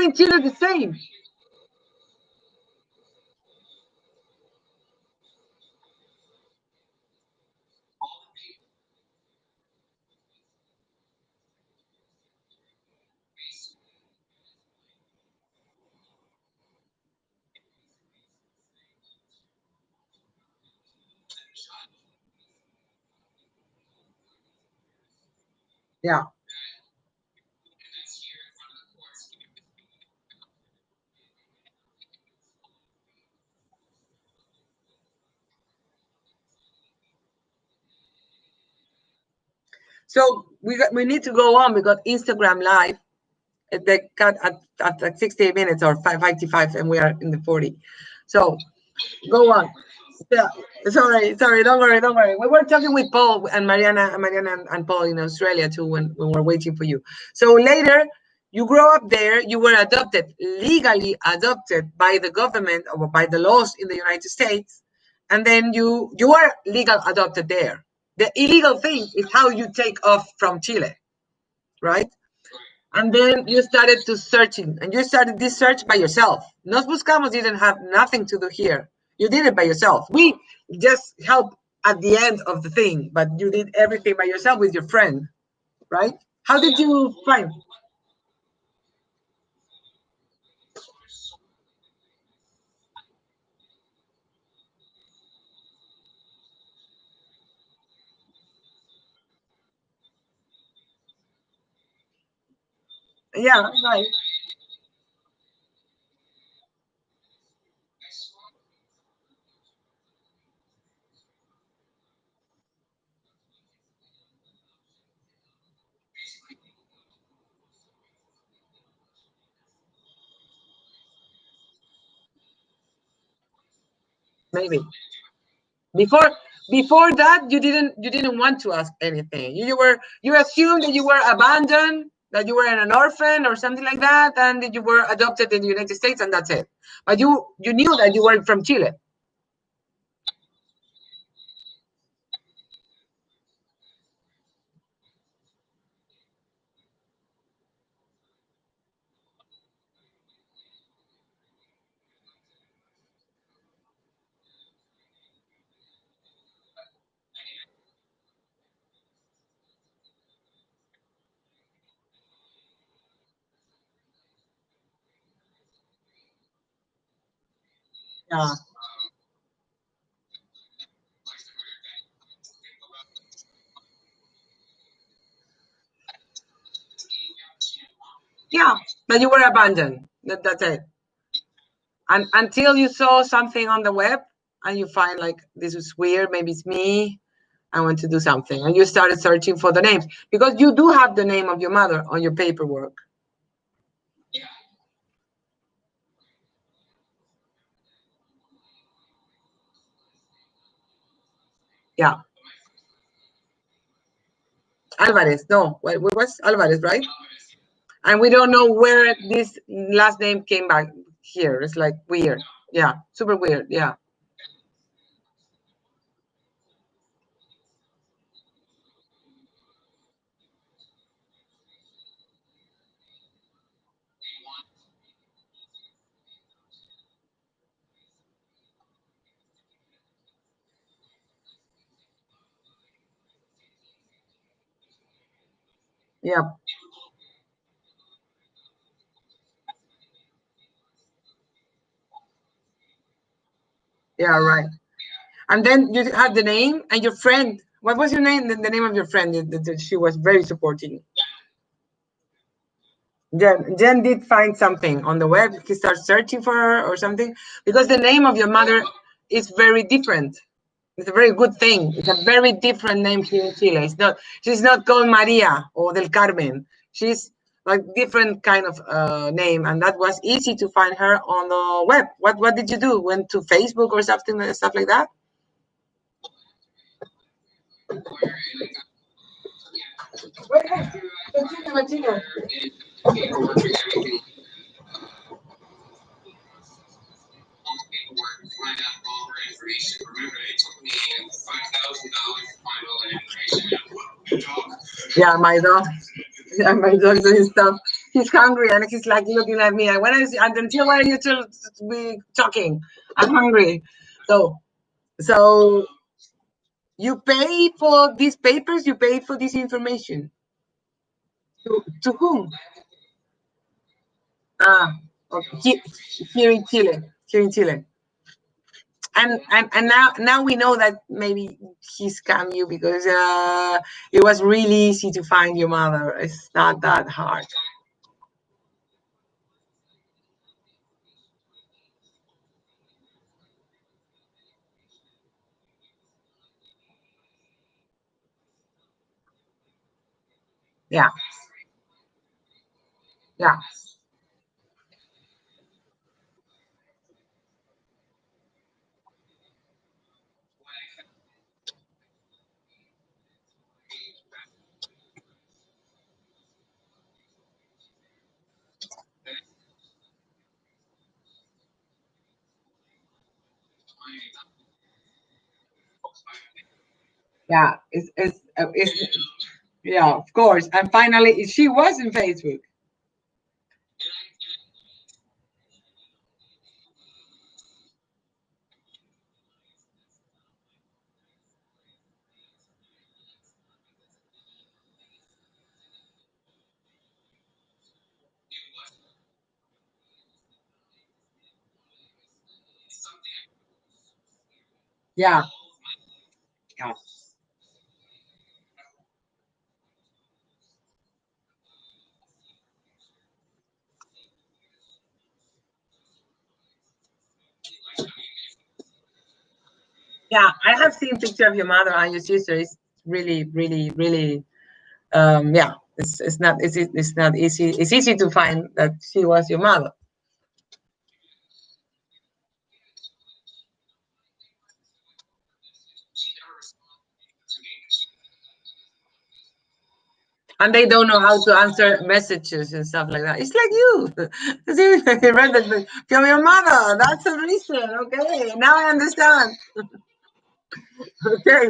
in Chile, the same. Yeah. So we need to go on because Instagram Live, they cut at like 60 minutes or 5:55, and we are in the 40. So go on. Yeah, sorry, don't worry. We were talking with Paul and Mariana and Paul in Australia too when we're waiting for you. So later, you grow up there, you were adopted, legally adopted by the government or by the laws in the United States, and then you are legal adopted there. The illegal thing is how you take off from Chile, right? And then you started to searching, and you started this search by yourself. Nos Buscamos didn't have nothing to do here. You did it by yourself. We just help at the end of the thing, but you did everything by yourself with your friend, right? How did you find? Yeah, right. maybe. Before that, you didn't want to ask anything. You assumed that you were abandoned, that you were an orphan or something like that, and that you were adopted in the United States, and that's it. But you knew that you were from Chile. Yeah. Yeah, that you were abandoned. That's it. And until you saw something on the web and you find like this is weird, maybe it's me. I want to do something, and you started searching for the names because you do have the name of your mother on your paperwork. Yeah, Alvarez. No, what was Alvarez, right? And we don't know where this last name came back here. It's like weird. Yeah, super weird. Yeah, yeah, yeah, right. And then you had the name and your friend. What was your name? The name of your friend that she was very supporting. Jen did find something on the web. He started searching for her or something because the name of your mother is very different. It's a very good thing. It's a very different name here in Chile. It's not. She's not called Maria or Del Carmen. She's like different kind of name, and that was easy to find her on the web. What did you do? Went to Facebook or something stuff like that? Continue, continue. Yeah, my dog. Yeah, my dog doing stuff. He's hungry and he's like looking at me. And when I and until when are you to be talking? I'm hungry. So so you pay for these papers. You pay for this information. To whom? Ah, okay. Here in Chile. Here in Chile. And now we know that maybe he scammed you because it was really easy to find your mother. It's not that hard. Yeah, yeah, yeah. It's yeah, of course. And finally, she was in Facebook. Yeah, yeah, yeah. I have seen picture of your mother and your sister. It's really, really, really. Yeah, it's not easy. It's easy to find that she was your mother. And they don't know how to answer messages and stuff like that. It's like you. You read that from your mother. That's the reason. Okay, now I understand. Okay.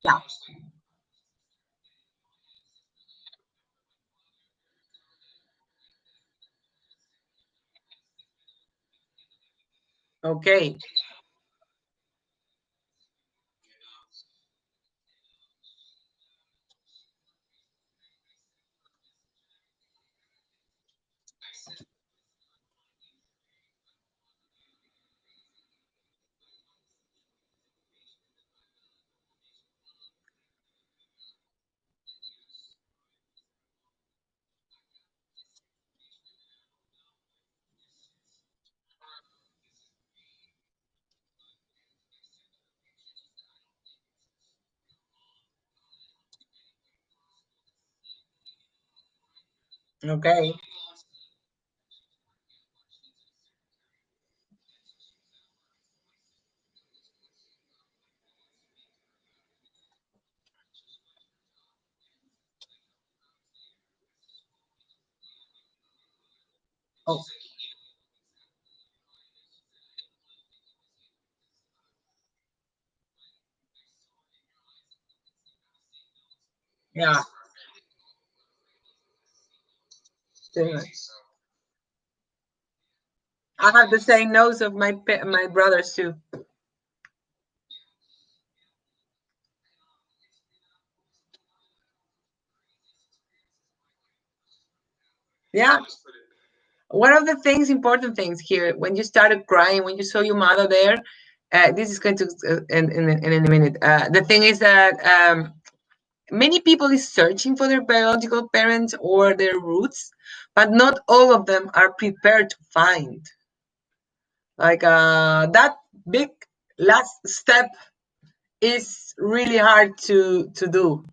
Yeah. Okay. Okay. Oh, yeah. Same. I have the same nose of my brothers too. Yeah. One of the things, important things here, when you started crying, when you saw your mother there, this is going to in a minute. The thing is that many people is searching for their biological parents or their roots, but not all of them are prepared to find. Like that big last step is really hard to do.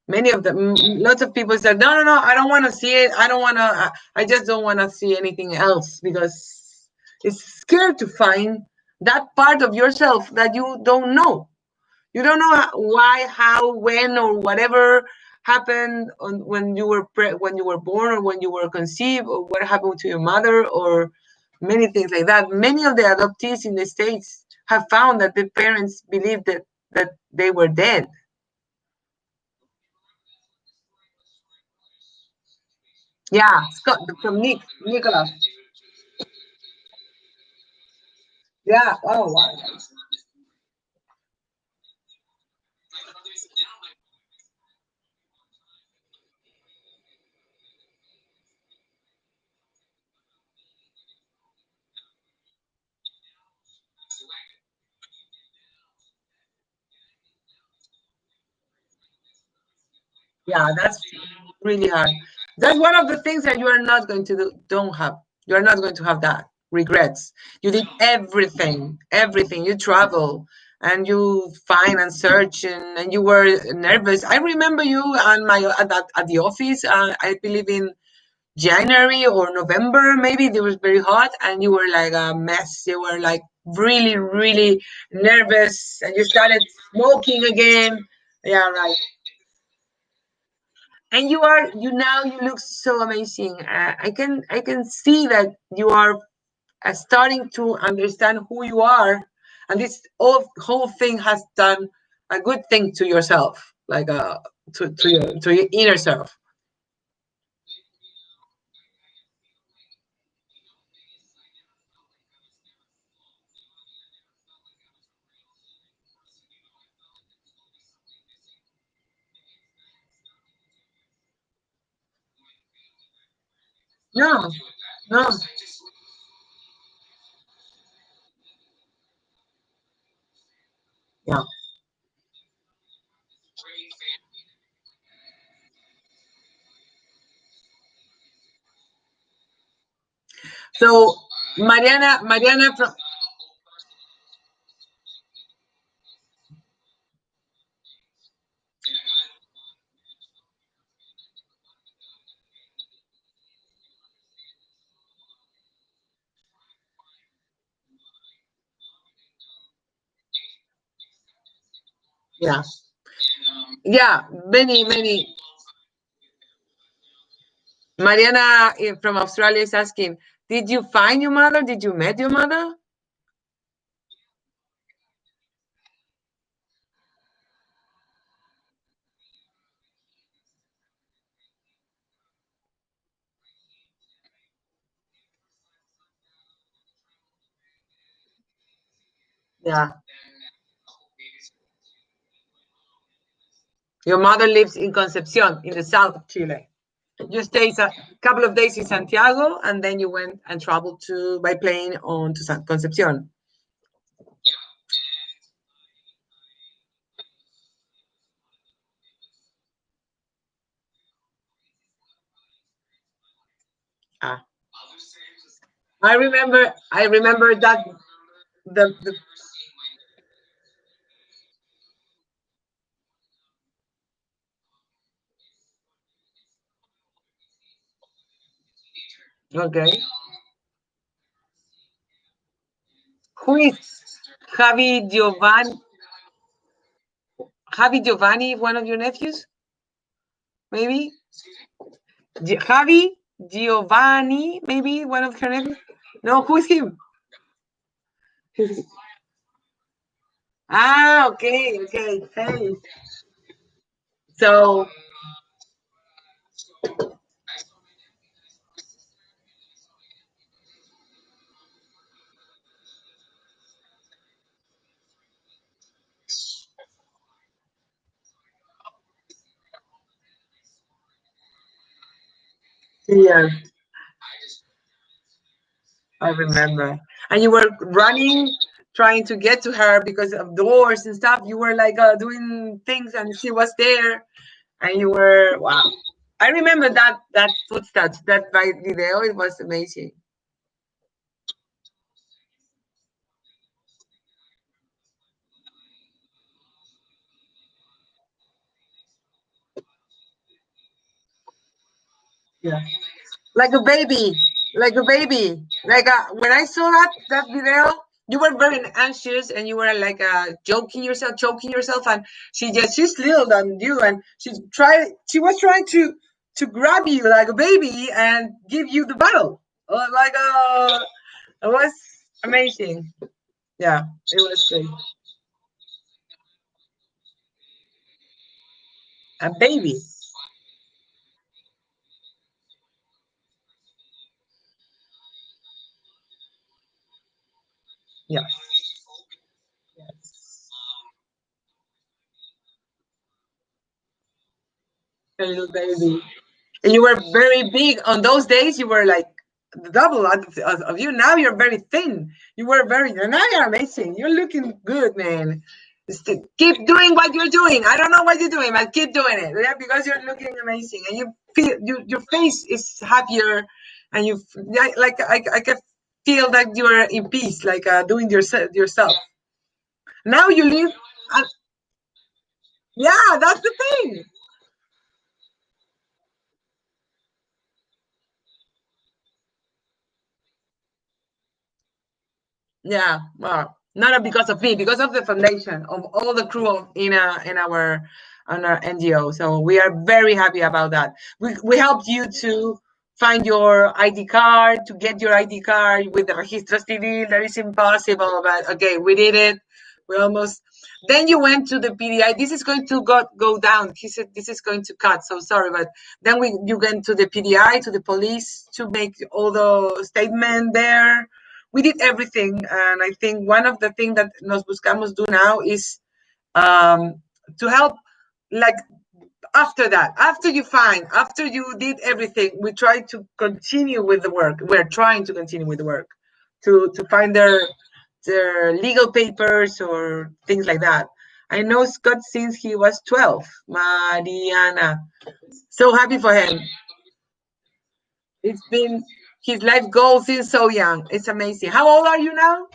Many of them, lots of people said, no, no, no, I don't want to see it. I don't want to, I just don't want to see anything else because it's scared to find that part of yourself that you don't know. You don't know why, how, when, or whatever happened when you were when you were born or when you were conceived or what happened to your mother or many things like that. Many of the adoptees in the States have found that the parents believed that they were dead. Yeah, Scott from Nicholas. Yeah. Oh wow. Yeah, that's really hard. That's one of the things that you are not going to do. Don't have. You are not going to have that regrets. You did everything, everything. You travel and you find and search and you were nervous. I remember you on my at the office. I believe in January or November, maybe it was very hot, and you were like a mess. You were like really, really nervous, and you started smoking again. Yeah, right. And you now you look so amazing. I can see that you are starting to understand who you are, and this whole thing has done a good thing to yourself, like to your inner self. No, no, yeah. So Mariana from Yeah. Yeah, many. Mariana from Australia is asking, did you find your mother? Did you meet your mother? Yeah. Your mother lives in Concepcion, in the south of Chile. You stayed a couple of days in Santiago, and then you went and traveled to by plane on to Concepcion. Ah, I remember that the okay. Who is Javi Giovanni? Javi Giovanni, one of your nephews, maybe? Javi Giovanni, maybe one of her nephews? No, who is him? Ah, okay. Hey. So, yeah, I remember. And you were running, trying to get to her because of doors and stuff. You were like doing things, and she was there, and you were wow. I remember that footsteps, that video. It was amazing. Yeah. Like a baby, like a baby. Like when I saw that video, you were very anxious and you were like joking yourself, choking yourself, and she's little than you, and she was trying to grab you like a baby and give you the bottle. Like it was amazing. Yeah, it was great. A baby. Yeah. A little baby. And you were very big on those days. You were like the double of you. Now you're very thin. You were very. Now you're amazing. You're looking good, man. Keep doing what you're doing. I don't know what you're doing, but keep doing it. Yeah, because you're looking amazing, and you feel your face is happier, and I can feel that you're in peace, like doing yourself. Now you live. Uh, yeah, that's the thing. Yeah, well, not because of me, because of the foundation of all the crew in our on our NGO. So we are very happy about that. We helped you to find your ID card, to get your ID card with the registro civil. That is impossible, but okay, we did it. We almost. Then you went to the PDI. This is going to go down. He said this is going to cut. So sorry, but then you went to the PDI, to the police, to make all the statement there. We did everything, and I think one of the things that Nos Buscamos do now is to help, like after you did everything, we try to continue with the work. We're trying to continue with the work to find their legal papers or things like that. I know Scott since he was 12. Mariana, so happy for him. It's been his life goal since so young. It's amazing. How old are you now?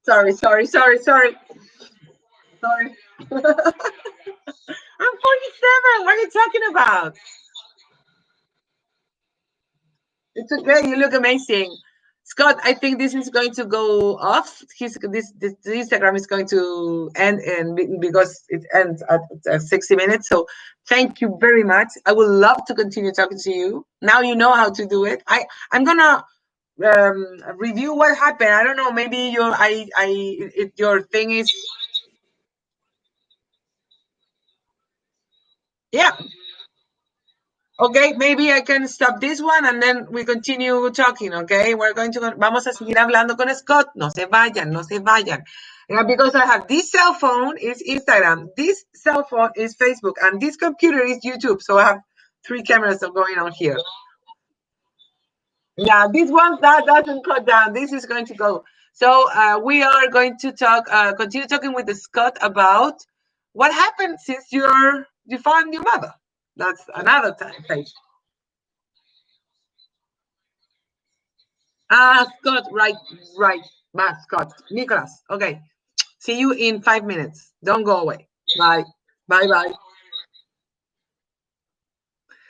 Sorry. Sorry. I'm 47. What are you talking about? It's okay. You look amazing. Scott, I think this is going to go off. This Instagram is going to end, and because it ends at 60 minutes. So thank you very much. I would love to continue talking to you. Now you know how to do it. I'm gonna review what happened. I don't know. Maybe your thing is, yeah. Okay, maybe I can stop this one and then we continue talking, okay? Vamos a seguir hablando con Scott. No se vayan, no se vayan. Because I have this cell phone is Instagram, this cell phone is Facebook, and this computer is YouTube. So I have 3 cameras going on here. Yeah, this one that doesn't cut down. This is going to go. So we are going to continue talking with Scott about what happened since you found your mother. That's another page. Scott, right. Scott. Nicholas, okay. See you in 5 minutes. Don't go away. Bye. Bye.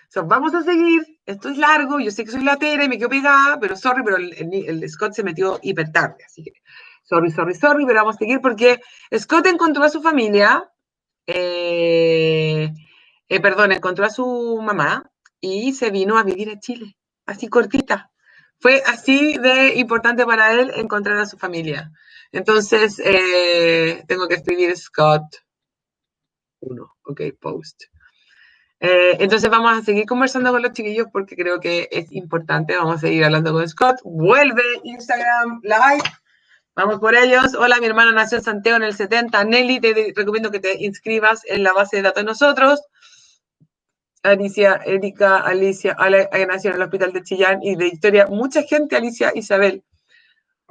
So, vamos a seguir. Esto es largo. Yo sé que soy latera y me quedo pegada, pero sorry, pero el Scott se metió hiper tarde. Así que, sorry, pero vamos a seguir porque Scott encontró a su familia. Perdón, encontró a su mamá y se vino a vivir a Chile. Así cortita. Fue así de importante para él encontrar a su familia. Entonces, tengo que escribir Scott 1, ok, post. Entonces vamos a seguir conversando con los chiquillos porque creo que es importante. Vamos a seguir hablando con Scott. Vuelve Instagram Live. Vamos por ellos. Hola, mi hermana nació en Santiago en el 70. Nelly, te recomiendo que te inscribas en la base de datos de nosotros. Alicia, Erika, Alicia, nació en el hospital de Chillán y de Historia. Mucha gente, Alicia, Isabel.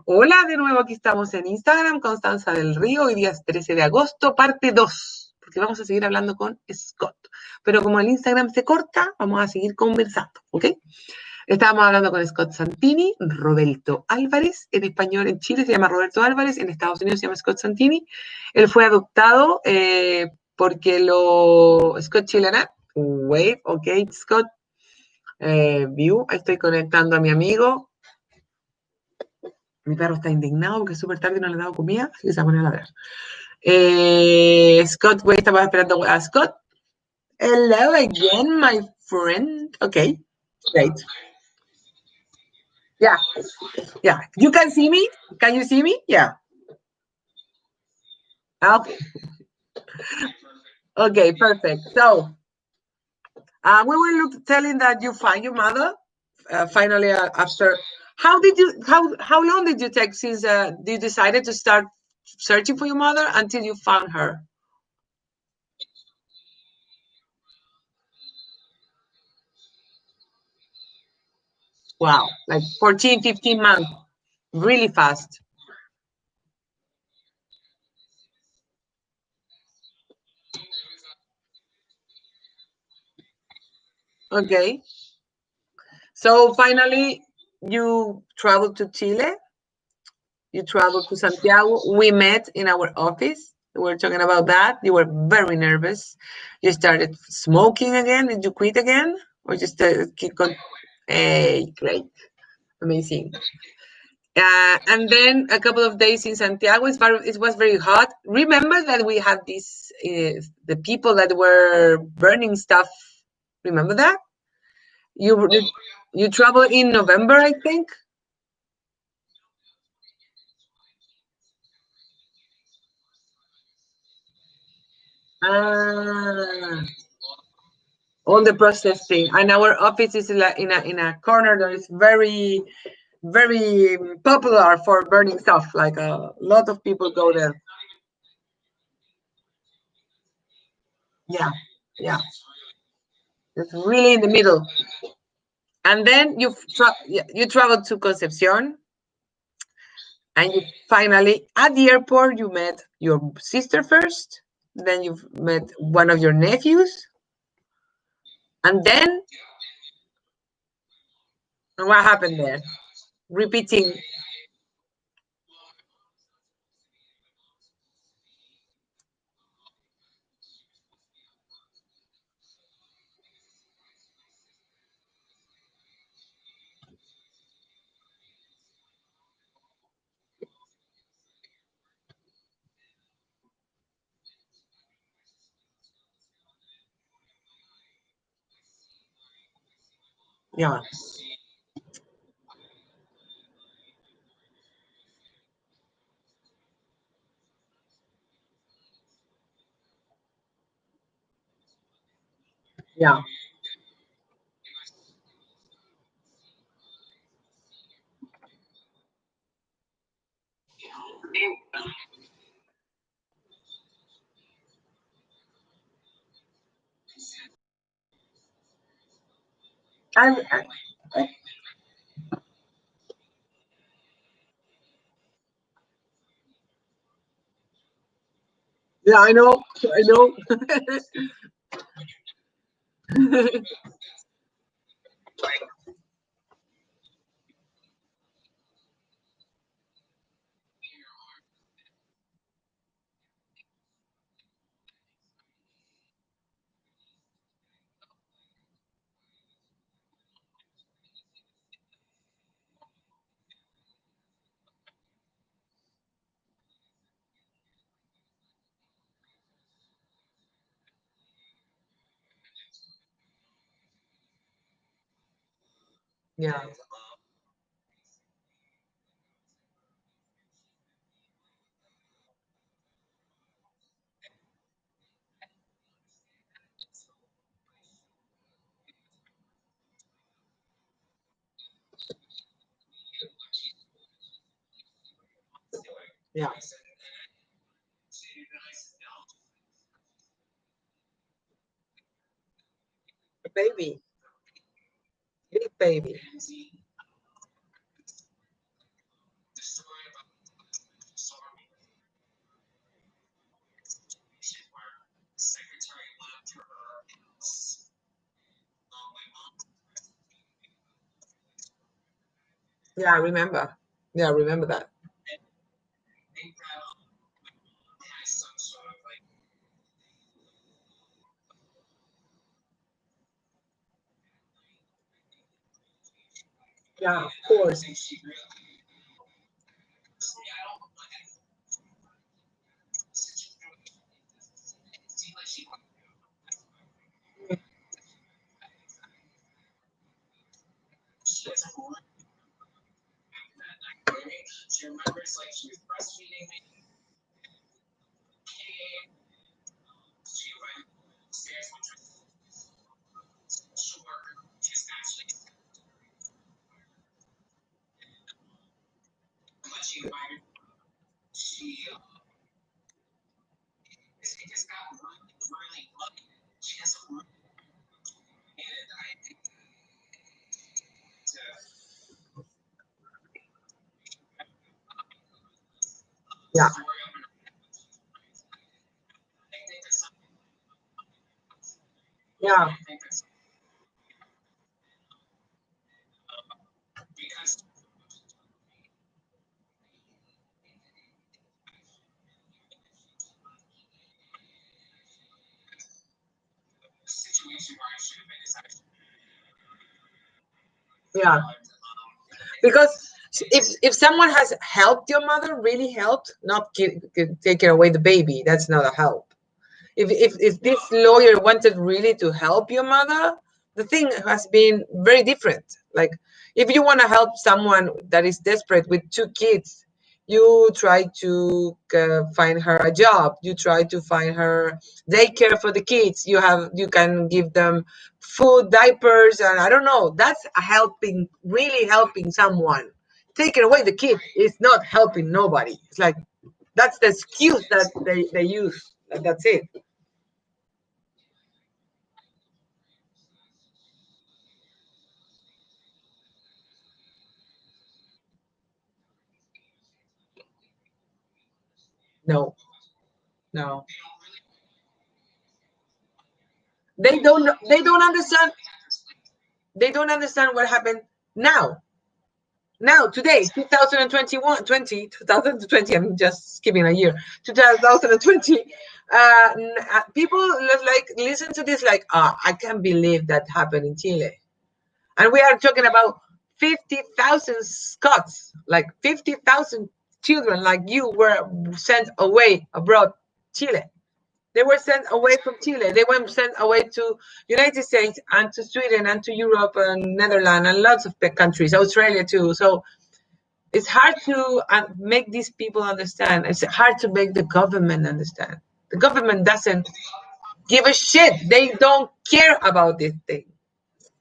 Hola, de nuevo aquí estamos en Instagram, Constanza del Río. Hoy día es 13 de agosto, parte 2, porque vamos a seguir hablando con Scott. Pero como el Instagram se corta, vamos a seguir conversando, ¿ok? Estábamos hablando con Scott Santini, Roberto Álvarez, en español en Chile se llama Roberto Álvarez, en Estados Unidos se llama Scott Santini. Él fue adoptado porque Scott chilena, wave, ok, Scott, view, ahí estoy conectando a mi amigo. Mi perro está indignado porque es súper tarde y no le he dado comida, así que se va a poner a ladrar. Scott, güey, estaba esperando a Scott. Hello again, my friend. Okay, great. Yeah. You can see me? Can you see me? Yeah. Okay. Okay, perfect. So, we were telling that you find your mother finally after. How long did you take since you decided to start searching for your mother until you found her? Wow, like 14, 15 months, really fast. Okay. So finally, you traveled to Chile. You traveled to Santiago. We met in our office. We were talking about that. You were very nervous. You started smoking again. Did you quit again? Or just keep going? Hey, great. Amazing. And then a couple of days in Santiago, it was very hot. Remember that we had the people that were burning stuff. Remember that? You traveled in November, I think. Ah, all the processing, and our office is like in a corner that is very very popular for burning stuff. Like a lot of people go there. Yeah, yeah, it's really in the middle. And then you traveled to Concepcion, and you finally at the airport you met your sister first. Then you met one of your nephews, and then what happened there? Repeating. Yeah. Yeah. I yeah, I know. I know. Yeah. Yeah. Baby. Big baby. Yeah, I remember. Yeah, I remember that. Yeah, of course. Yeah. Yeah. Yeah. Because if someone has helped your mother, really helped, not taking away the baby, that's not a help. If this lawyer wanted really to help your mother, the thing has been very different. Like, if you want to help someone that is desperate with two kids, you try to find her a job, you try to find her daycare for the kids, you can give them food, diapers, and I don't know, that's a helping, really helping someone. Taking away the kid is not helping nobody. It's like, that's the excuse that they use. That's it. No, no. They don't understand. They don't understand what happened now. Now, today, 2021, 2020, I'm just skipping a year, 2020. People like listen to this like, I can't believe that happened in Chile. And we are talking about 50,000 Scots, like 50,000 children like you were sent away abroad, Chile. They were sent away from Chile. They were sent away to United States and to Sweden and to Europe and Netherlands and lots of countries, Australia too. So it's hard to make these people understand. It's hard to make the government understand. The government doesn't give a shit. They don't care about this thing.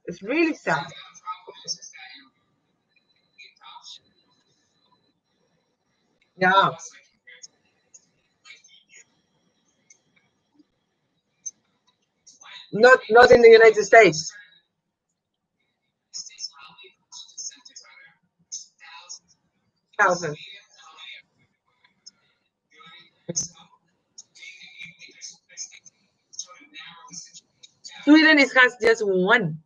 It's really sad. Yeah. Not in the United States. Thousands. Sweden has just one.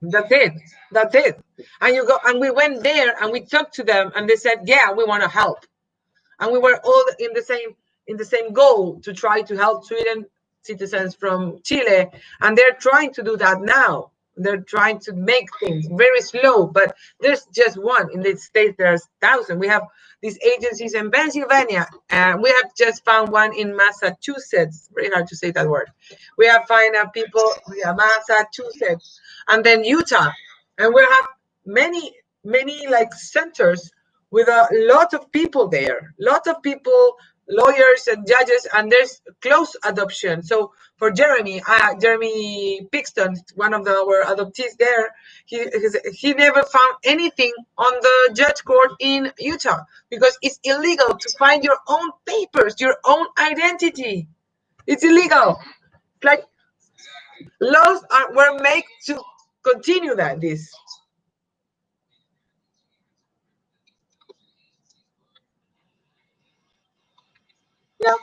That's it. That's it. And you go, and we went there and we talked to them and they said, yeah, we want to help. And we were all in the same goal to try to help Sweden citizens from Chile, and they're trying to do that now. They're trying to make things very slow, but there's just one. In the States there's thousands. We have these agencies in Pennsylvania, and we have just found one in Massachusetts. Very hard to say that word. We have found people, yeah, Massachusetts, and then Utah, and we have many like centers with a lot of people there, lot of people, lawyers and judges, and there's close adoption. So for Jeremy Pixton, one of our adoptees there, he never found anything on the judge court in Utah because it's illegal to find your own papers, your own identity. It's illegal. Like laws were made to continue this. Yeah.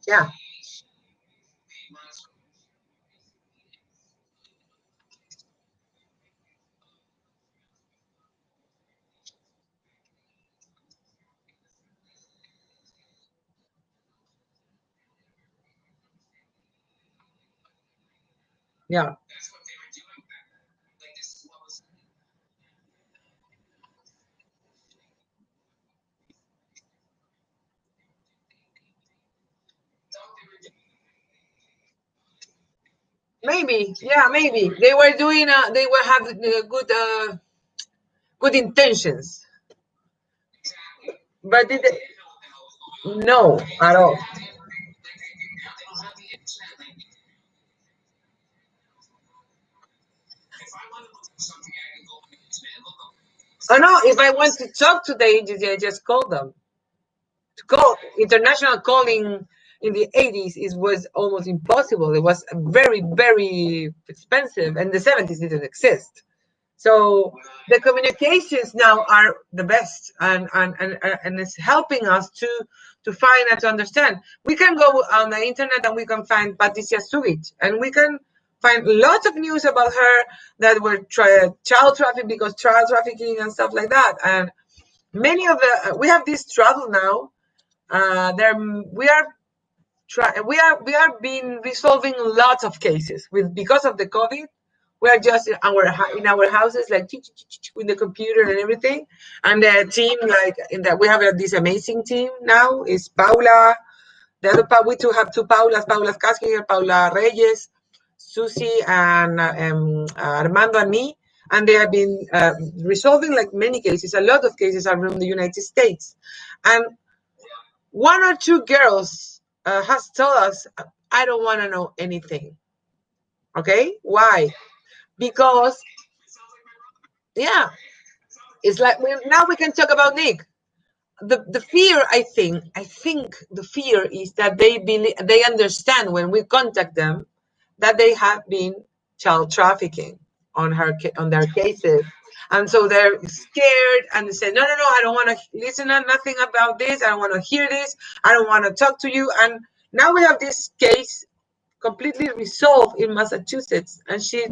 Yeah. Yeah. Maybe, yeah, maybe they were doing. They were having good intentions, but did they, no, at all. Oh no! If I want to talk to the agency, I just call them. To call international calling in the 80s was almost impossible. It was very expensive, and the 70s didn't exist. So the communications now are the best, and it's helping us to find and to understand. We can go on the internet and we can find Patricia Sugich, and we can find lots of news about her that were child trafficking, because child trafficking and stuff like that. And many of the we have this trouble now. There we are being resolving lots of cases because of the COVID. We are just in our houses, like with the computer and everything. And the team, like in that, we have this amazing team now. Is Paula, the other we too have two Paulas, Paula Kaskiger, Paula Reyes, Susie, and Armando and me. And they have been resolving like many cases. A lot of cases are from the United States, and one or two girls has told us, I don't want to know anything. Okay, why? Because yeah, it's like now we can talk about Nick. The fear, I think the fear is that they understand when we contact them that they have been child trafficking on their cases, and so they're scared and they say, no, I don't want to listen to nothing about this. I don't want to hear this. I don't want to talk to you. And now we have this case completely resolved in Massachusetts, and she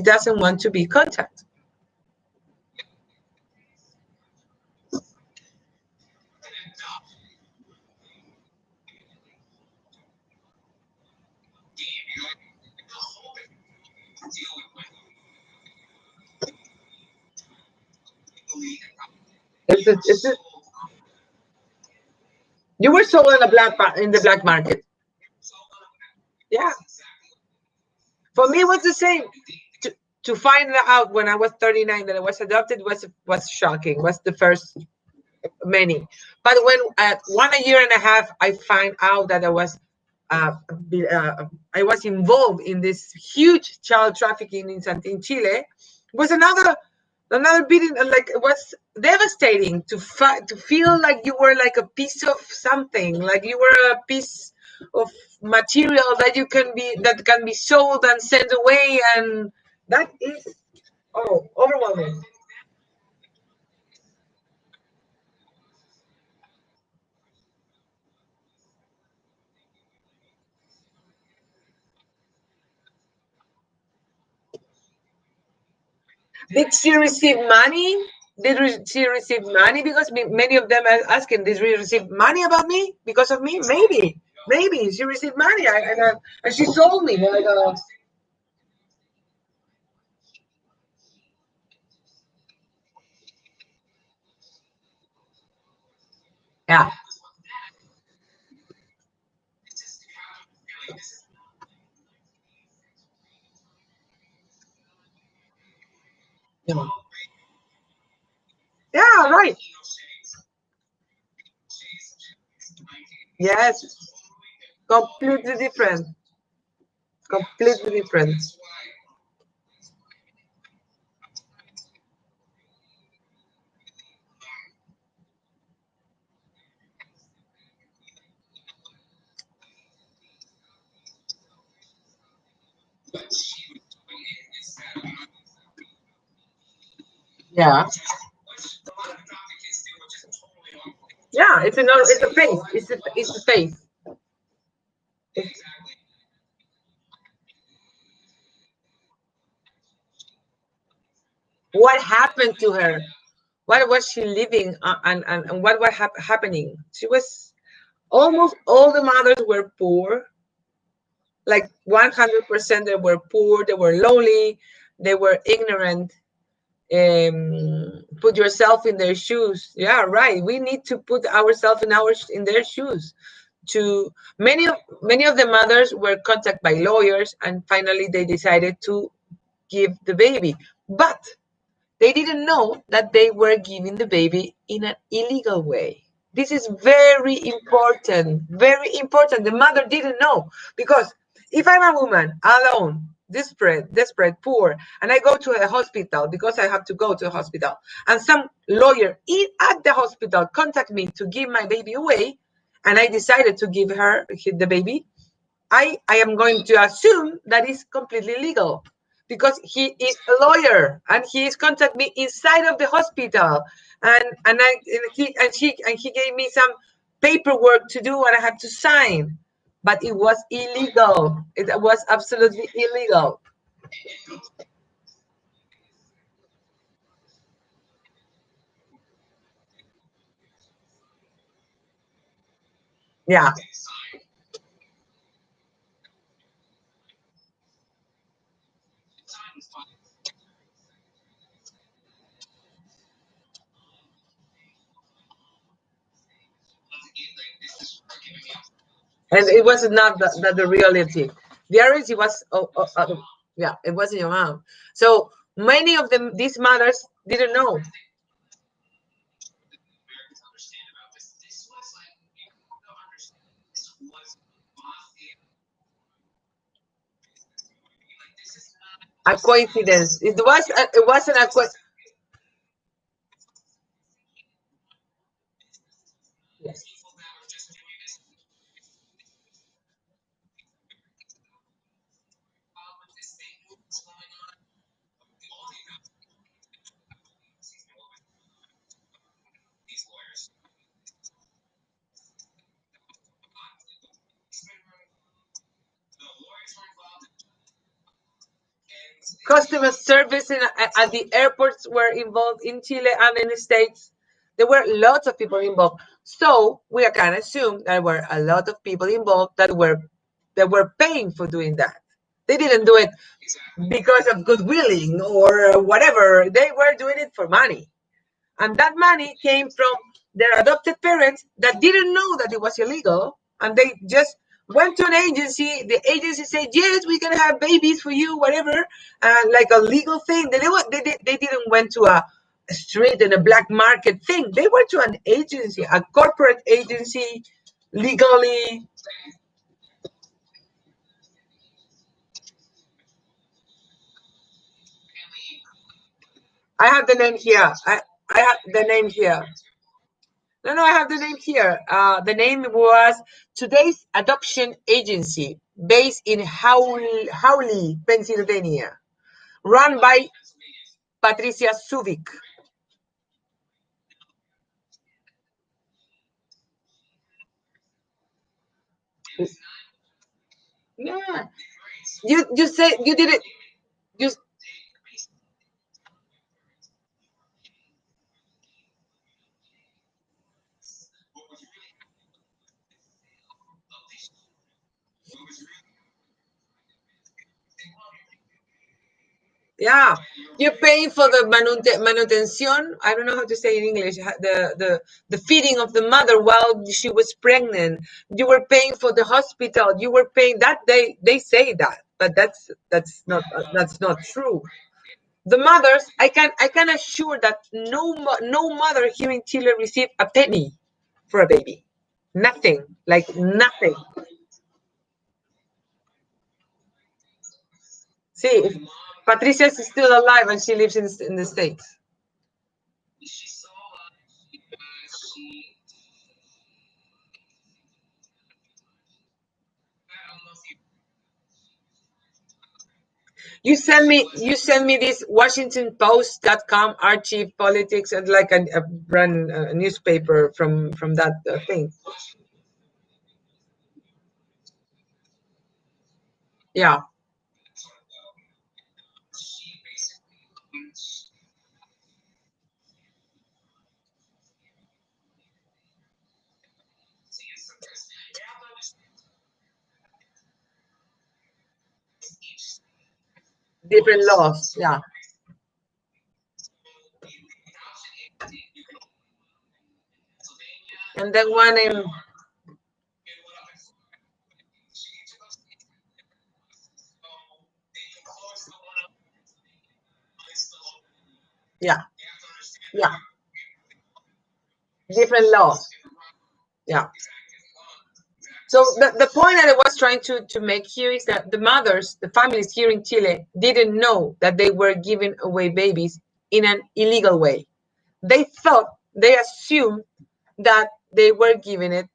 doesn't want to be contacted. It's a, you were sold in the black market. Yeah. For me, it was the same. To find out when I was 39 that I was adopted was shocking. Was the first many, but when at 1 year and a half, I find out that uh, I was involved in this huge child trafficking in Chile. Was another beating. Like it was devastating to feel like you were like a piece of something, like you were a piece of material that can be sold and sent away, and that is overwhelming. Did she receive money? She receive money? Because many of them are asking, did she receive money about me because of me? Maybe she received money. And she told me like, yeah, yeah, yeah, right. Yes, completely different. Completely different. Yeah, yeah. It's a faith. It's a faith. It's, what happened to her? What was she living, and what was happening? She was almost all the mothers were poor, like 100%. They were poor, they were lonely, they were ignorant. Put yourself in their shoes. Yeah, right. We need to put ourselves in their shoes. To many of the mothers were contacted by lawyers, and finally they decided to give the baby, but they didn't know that they were giving the baby in an illegal way. This is very important, very important. The mother didn't know, because if I'm a woman alone, desperate, poor, and I go to a hospital because I have to go to a hospital, and some lawyer at the hospital contact me to give my baby away, and I decided to give her the baby, I am going to assume that is completely legal, because he is a lawyer and he is contact me inside of the hospital, and he gave me some paperwork to do and I had to sign, but it was illegal. It was absolutely illegal. Yeah, and it was not the reality. The reality was, yeah, it wasn't your mom. So many of them, these mothers didn't know. A coincidence. It wasn't a customer service at the airports were involved in Chile and in the States. There were lots of people involved. So we can assume there were a lot of people involved that were paying for doing that. They didn't do it because of goodwilling or whatever. They were doing it for money. And that money came from their adopted parents that didn't know that it was illegal. And they just went to an agency. The agency said, yes, we can have babies for you, whatever, like a legal thing. They didn't went to a street and a black market thing. They went to an agency, a corporate agency, legally. I have the name here. I have the name here. No, I have the name here. The name was Today's Adoption Agency, based in Howley, Pennsylvania, run by Patricia Subic. Yeah, you said you did it. You Yeah, you're paying for the manutención. I don't know how to say in English. The feeding of the mother while she was pregnant. You were paying for the hospital. You were paying that. They say that, but that's not true. The mothers, I can assure that no mother here in Chile received a penny for a baby. Nothing, like nothing. See, Patricia is still alive and she lives in the States. You send me this WashingtonPost.com archive politics and like a brand newspaper from that thing. Yeah, different laws. Yeah, and then one in yeah, yeah, different laws. Yeah. So the point that I was trying to make here is that the mothers, the families here in Chile, didn't know that they were giving away babies in an illegal way. They assumed that they were giving it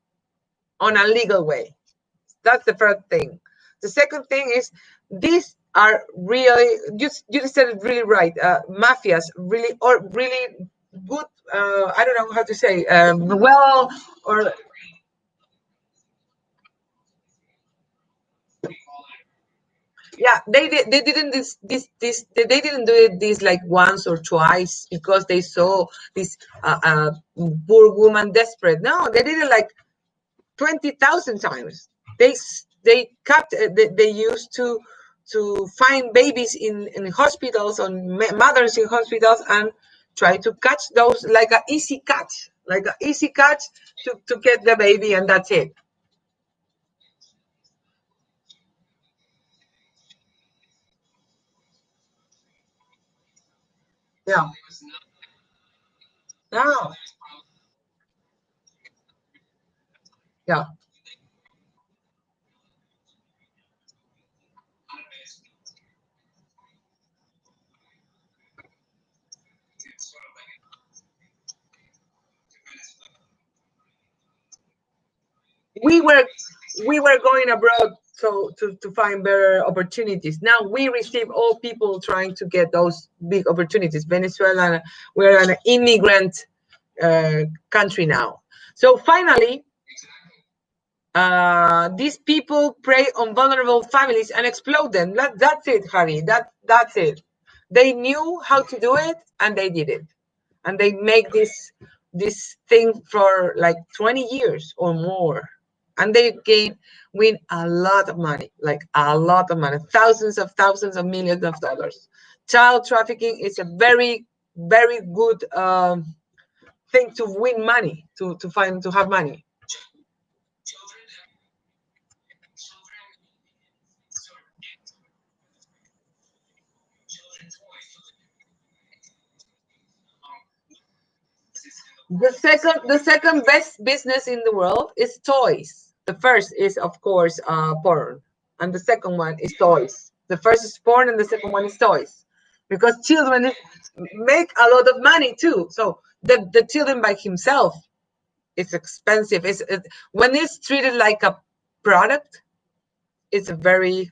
on a legal way. That's the first thing. The second thing is these are really you said it really right. Mafias really or really good. I don't know how to say. Well, or yeah, they didn't they didn't do it this like once or twice because they saw this poor woman desperate. No, they did it like 20,000 times. They kept they used to find babies in hospitals, on mothers in hospitals, and try to catch those like an easy catch to get the baby, and that's it. Yeah. No. Yeah. we were we were going abroad so to find better opportunities. Now we receive all people trying to get those big opportunities. Venezuela, we're an immigrant country now. So finally, these people prey on vulnerable families and exploit them. That's it, Harry. That's it. They knew how to do it and they did it, and they make this thing for like 20 years or more, and they win a lot of money, like a lot of money, thousands of millions of dollars. Child trafficking is a very good thing to win money, to have money. The second best business in the world is toys. The first is, of course, porn, and the second one is toys. The first is porn, and the second one is toys, because children make a lot of money too. So the children by himself, it's expensive. When it's treated like a product, it's a very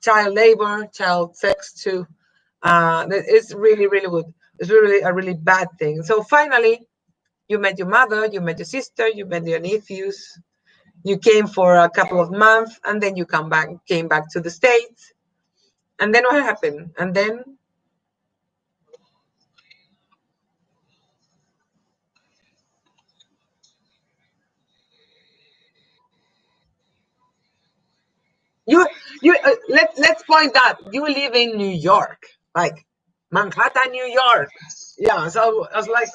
child labor, child sex too. It's really, really good. It's really a really bad thing. So finally, you met your mother, you met your sister, you met your nephews. You came for a couple of months, and then you came back to the States. And then what happened? And then you let's point out you live in New York, like Manhattan, New York. Yeah, so I was like,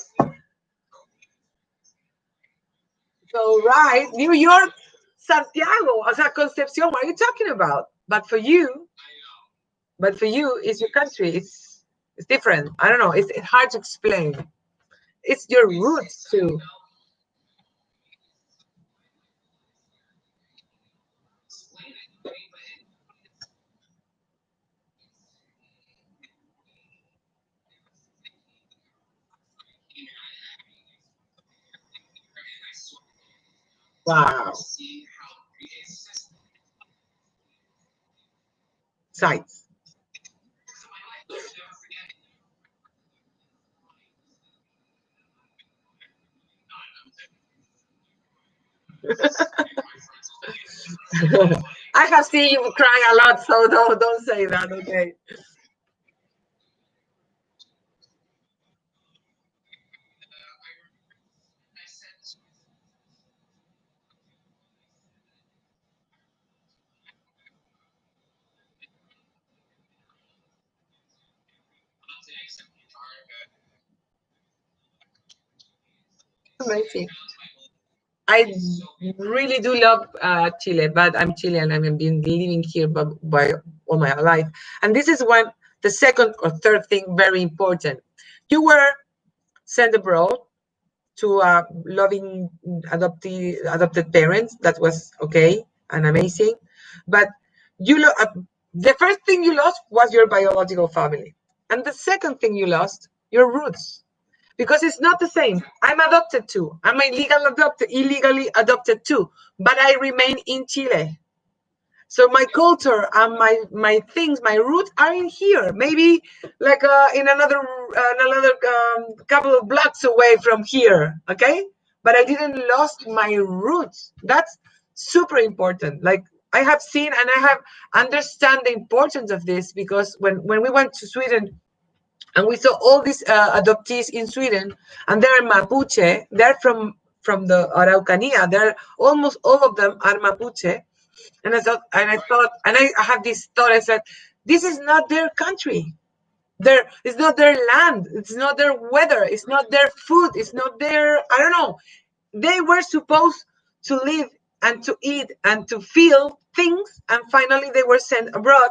so right, New York, Santiago, o sea, Concepcion. What are you talking about? But for you, it's your country. It's different. I don't know. It's hard to explain. It's your roots too. Wow. Sites. I have seen you cry a lot, so don't say that, okay? Amazing. I really do love Chile, but I'm Chilean. I've been living here by all my life. And this is the second or third thing very important. You were sent abroad to loving adopted parents. That was okay and amazing. But the first thing you lost was your biological family. And the second thing you lost, your roots, because it's not the same. I'm adopted too. I'm illegally adopted too, but I remain in Chile. So my culture and my things, my roots are in here. Maybe like in another couple of blocks away from here. Okay, but I didn't lost my roots. That's super important. Like I have seen and I have understand the importance of this, because when we went to Sweden and we saw all these adoptees in Sweden, and they're Mapuche. They're from the Araucanía. They're almost all of them are Mapuche. And I have this thought. I said, this is not their country. It's not their land. It's not their weather. It's not their food. It's not their. I don't know. They were supposed to live and to eat and to feel things, and finally they were sent abroad,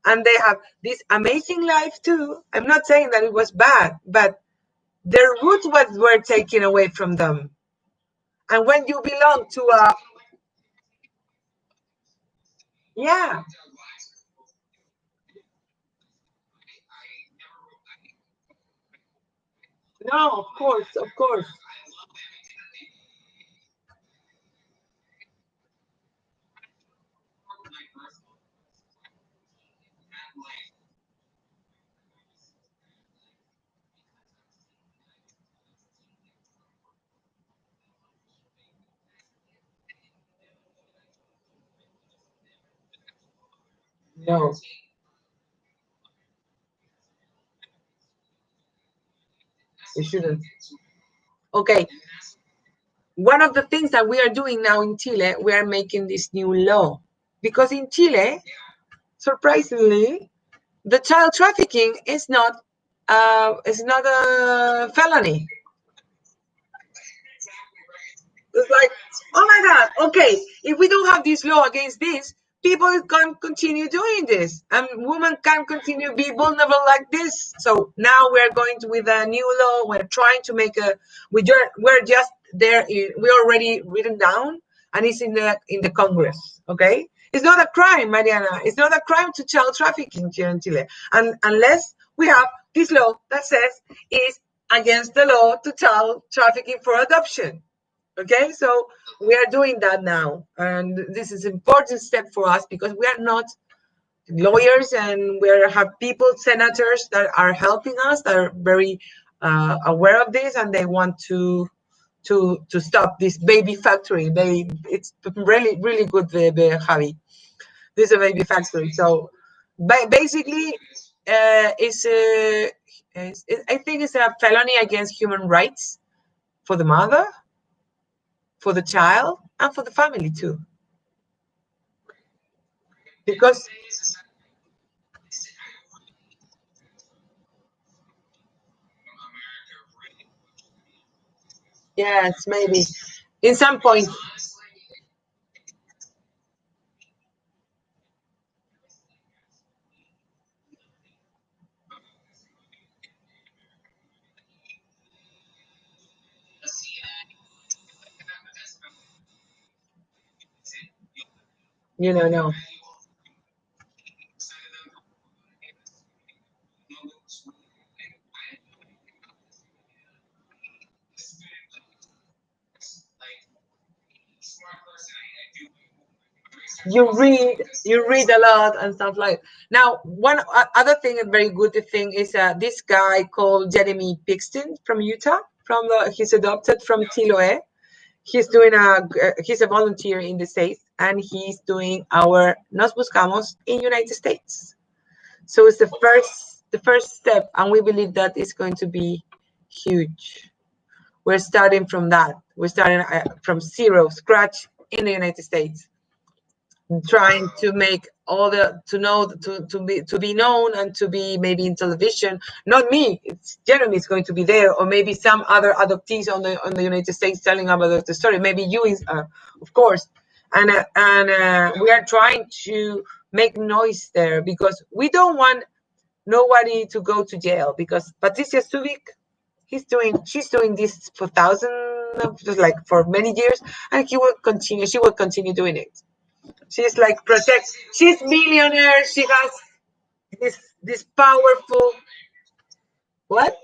and they have this amazing life too. I'm not saying that it was bad, but their roots were taken away from them. And when you belong to a, yeah, no, of course, of course. No, it shouldn't. Okay, one of the things that we are doing now in Chile, we are making this new law, because in Chile, surprisingly, the child trafficking is not a felony. It's like, oh my God, okay, if we don't have this law against this, people can continue doing this, and women can continue be vulnerable like this. So now we're going to, with a new law, we're trying to make we're just there, we're already written down, and it's in the Congress, okay? It's not a crime, Mariana. It's not a crime to child trafficking here in Chile, and unless we have this law that says it's against the law to child trafficking for adoption. Okay, so we are doing that now, and this is an important step for us because we are not lawyers, and we have people, senators that are helping us, that are very aware of this, and they want to stop this baby factory. It's really really good, Javi. This is a baby factory. So basically, I think it's a felony against human rights for the mother, for the child, and for the family too. Because yes, maybe in some point, no. You read a lot and stuff like. Now, one other thing, a very good thing is this guy called Jeremy Pixton from Utah. He's adopted from Chiloé. He's a volunteer in the States, and he's doing our Nos Buscamos in United States. So it's the first step, and we believe that is going to be huge. We're starting from that. We're starting from zero, scratch in the United States, trying to make all the to be known, and to be maybe in television. Not me. It's Jeremy is going to be there, or maybe some other adoptees on the United States telling about the story. Maybe you, of course, and we are trying to make noise there because we don't want nobody to go to jail, because Patricia Subic, she's doing this for thousands of, just like for many years, and she will continue doing it. She's like she's millionaire, she has this powerful what?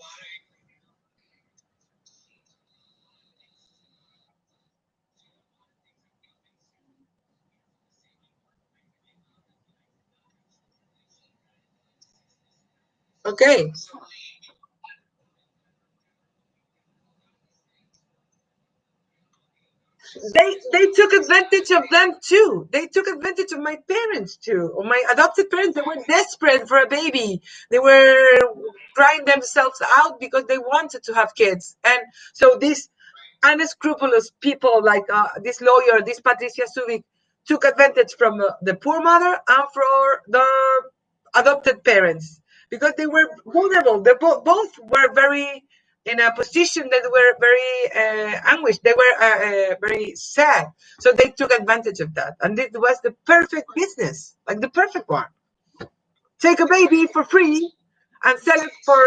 Okay. They took advantage of them too. They took advantage of my parents too, or my adopted parents. They were desperate for a baby. They were crying themselves out because they wanted to have kids. And so these unscrupulous people like this lawyer, this Patricia Subic, took advantage from the poor mother and for the adopted parents, because they were vulnerable. They both were very in a position that were very anguished. They were very sad. So they took advantage of that. And it was the perfect business, like the perfect one. Take a baby for free and sell it for.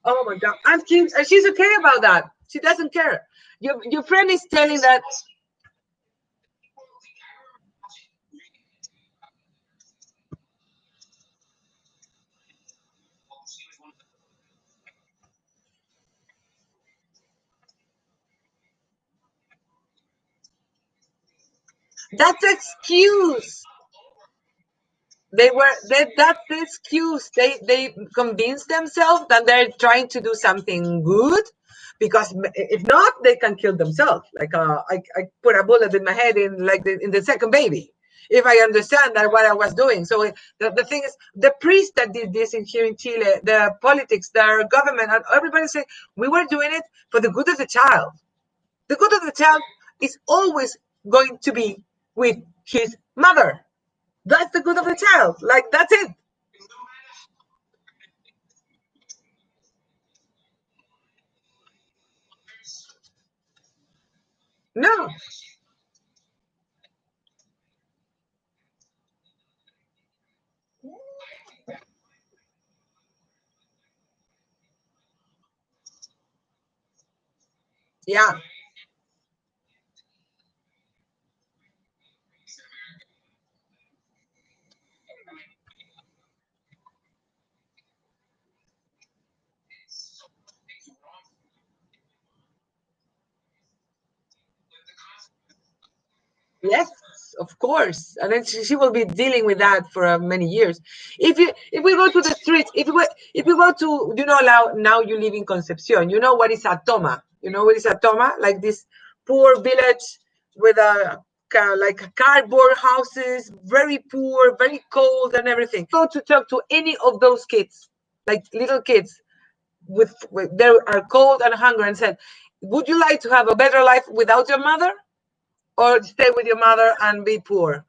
Oh my God. And she's okay about that. She doesn't care. Your friend is telling that that's an excuse. That's the excuse. They convince themselves that they're trying to do something good, because if not, they can kill themselves. Like I put a bullet in my head in the second baby, if I understand that what I was doing. So the thing is, the priest that did this here in Chile, the politics, the government, and everybody say we were doing it for the good of the child. The good of the child is always going to be with his mother. That's the good of the child. Like, that's it. No. Yeah. Yes, of course. And then she will be dealing with that for many years. If we go to the streets, if you go to, now you live in Concepcion, you know what is a toma? You know what is a toma? Like this poor village with like cardboard houses, very poor, very cold and everything. Go to talk to any of those kids, like little kids with they are cold and hungry, and said, would you like to have a better life without your mother, or stay with your mother and be poor?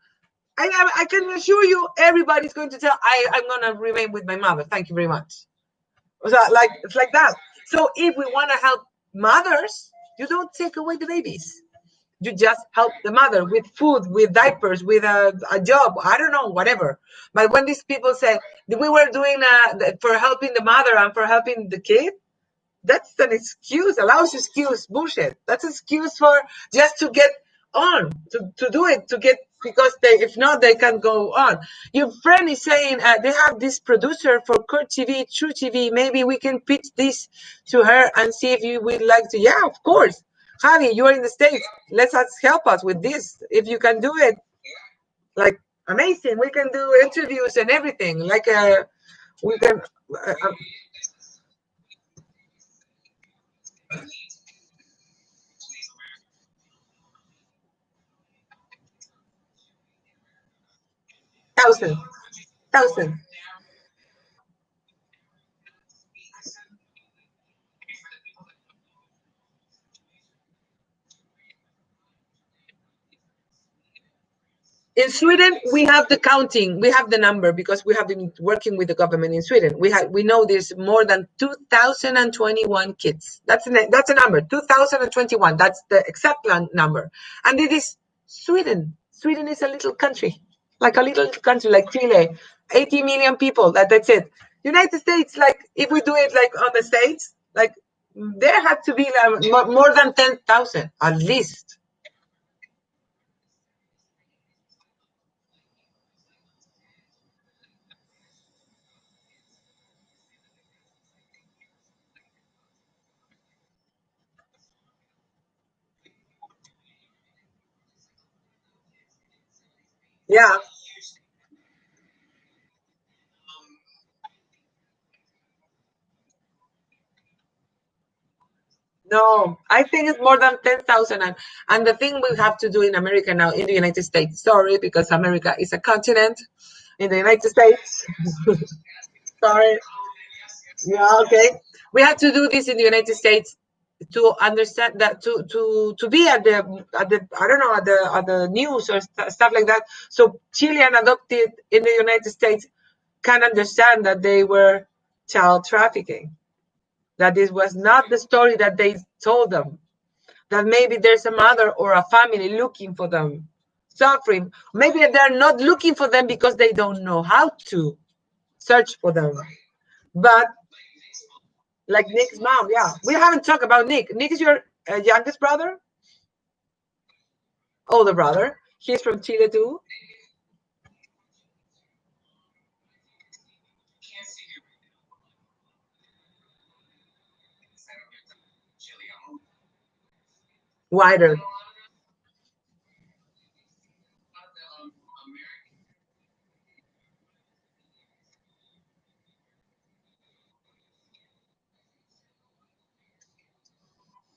I can assure you, everybody's going to tell, I'm going to remain with my mother. Thank you very much. So, like, it's like that. So if we want to help mothers, you don't take away the babies. You just help the mother with food, with diapers, with a job. I don't know, whatever. But when these people say that we were doing for helping the mother and for helping the kid, that's an excuse, a lousy excuse, bullshit. That's an excuse for just to get on, to do it, to get, because if not, they can't go on. Your friend is saying they have this producer for Kurt TV, True TV. Maybe we can pitch this to her and see if you would like to. Yeah, of course. Javi, you're in the States. Let's help us with this. If you can do it, like, amazing. We can do interviews and everything. Like, we can. Uh, 1,000. In Sweden, we have the counting, we have the number, because we have been working with the government in Sweden. We know there's more than 2,021 kids. That's a number, 2,021. That's the exact number, and it is Sweden. Sweden is a little country, like a little country, like Chile, 80 million people. That's it. United States, like, if we do it like on the States, like, there had to be like more than 10,000 at least. Yeah. No, I think it's more than 10,000. And the thing we have to do in America now, in the United States, sorry, because America is a continent, in the United States, sorry. Yeah, okay. We have to do this in the United States to understand that, to be at the I don't know, at the news or stuff like that. So Chilean adopted in the United States can understand that they were child trafficking. That this was not the story that they told them, that maybe there's a mother or a family looking for them, suffering. Maybe they're not looking for them because they don't know how to search for them. But like Nick's mom, yeah, we haven't talked about Nick. Nick is your youngest brother, older brother. He's from Chile too. Wider.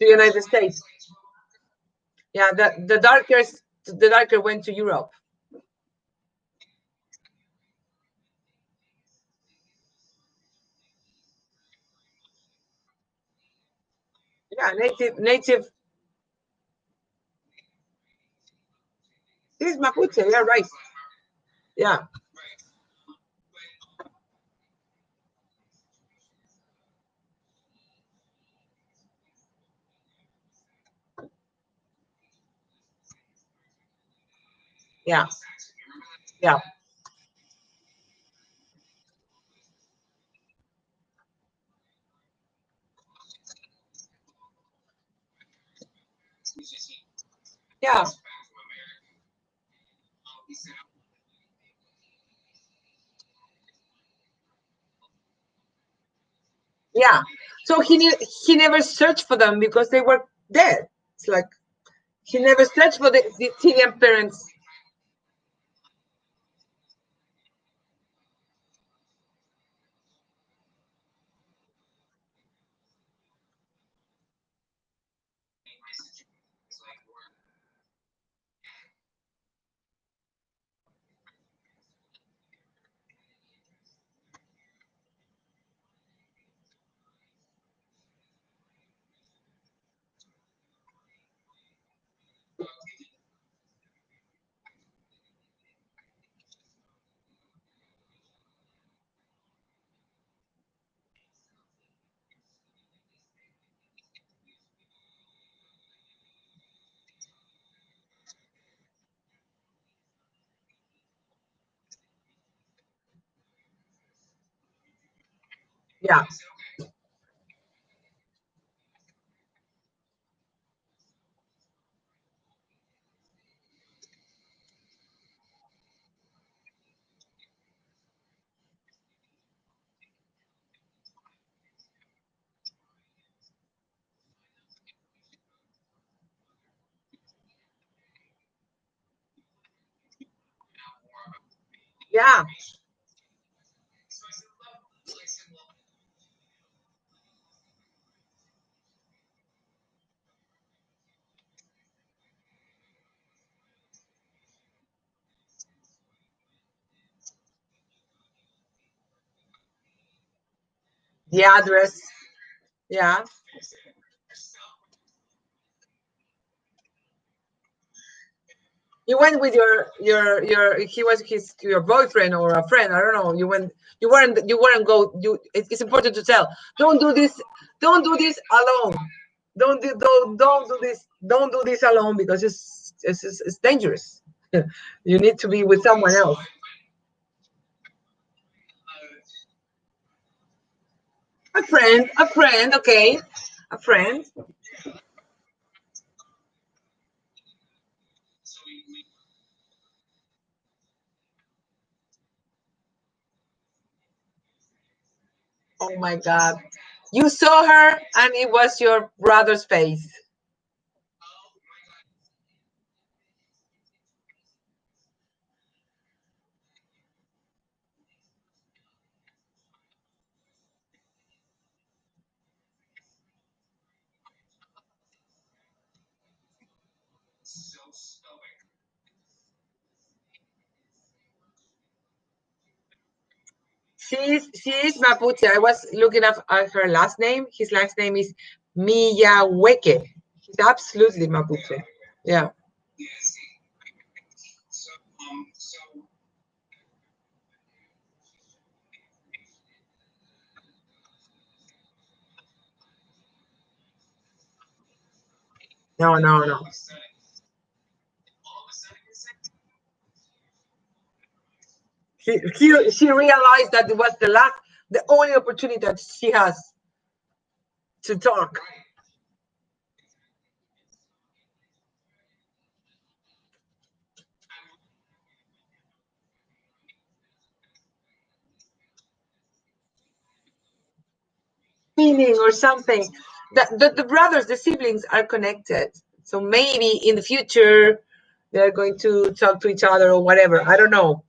The United States. Yeah, the darker went to Europe. Yeah, native. This is Mapuche. Yeah, right. Yeah. Yeah. Yeah. Yeah. Yeah. So he never searched for them because they were dead. It's like he never searched for the Chilean parents. Yeah. Yeah. The address. Yeah. You went with your he was his your boyfriend or a friend. I don't know. You weren't go you it's important to tell. Don't do this alone. Don't do this alone because it's dangerous. You need to be with someone else. A friend, okay. A friend. Oh my God. You saw her and it was your brother's face. She is Mapuche. I was looking up at her last name. His last name is Miyaweke. He's absolutely Mapuche. Yeah. No, no, no. She realized that it was the only opportunity that she has to talk. Meaning or something. The brothers, the siblings are connected. So maybe in the future they're going to talk to each other or whatever. I don't know.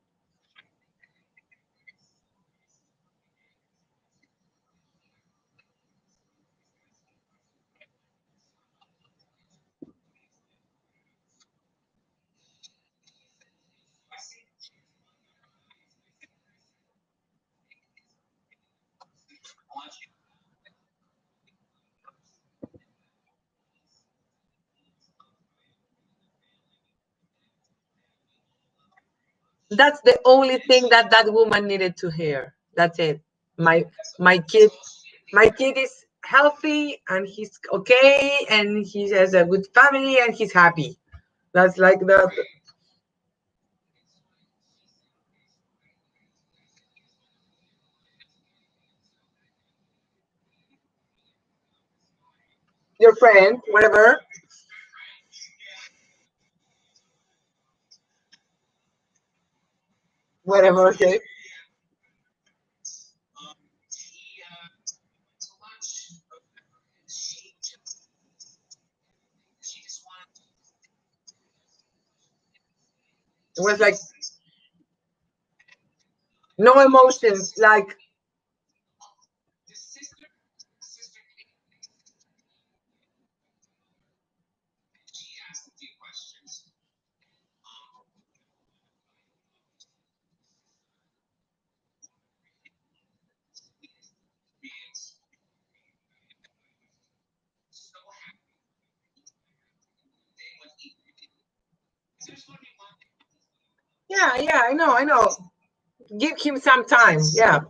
That's the only thing that that woman needed to hear. That's it. My kid, my kid is healthy and he's okay and he has a good family and he's happy. That's like the your friend, whatever, whatever. Okay. It was like no emotions. Like yeah, yeah, I know. Give him some time. Yeah.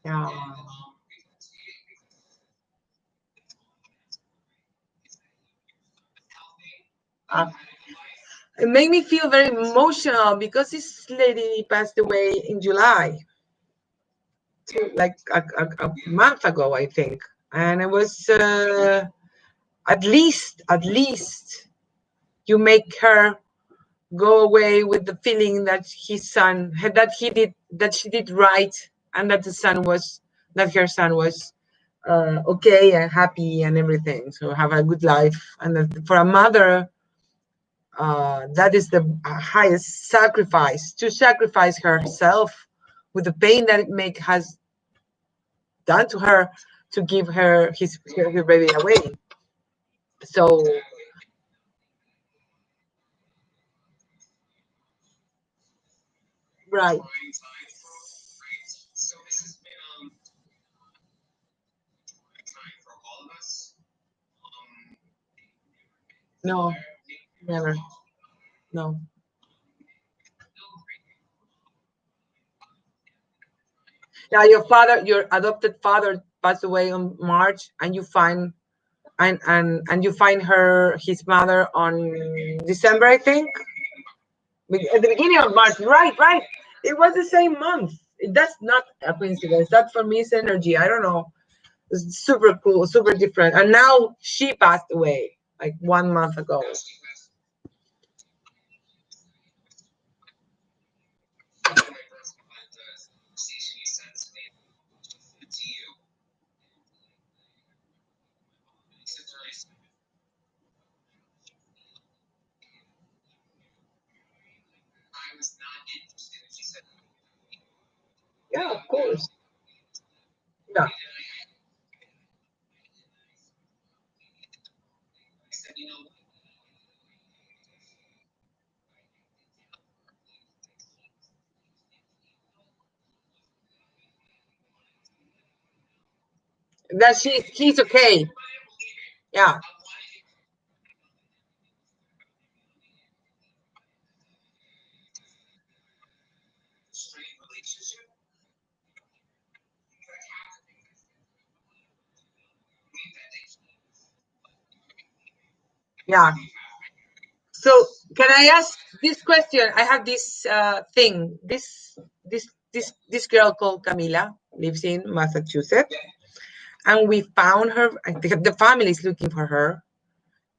Yeah. Uh, it made me feel very emotional because this lady passed away in July, like a month ago, I think. And it was at least you make her go away with the feeling that his son that he did that she did right and that her son was okay and happy and everything, so have a good life. And that for a mother, that is the highest sacrifice, to sacrifice herself with the pain that it make has done to her, to give her baby away. So right. No, never. No. Yeah, your adopted father passed away on March, and you find and you find his mother on December, I think, at the beginning of March. Right, right. It was the same month. That's not a coincidence. That for me is energy. I don't know. It's super cool, super different. And now she passed away like 1 month ago. Yeah, of course. Yeah. That he's okay. Yeah. Yeah. So can I ask this question? I have this thing. This girl called Camila lives in Massachusetts, and we found her. I think the family is looking for her,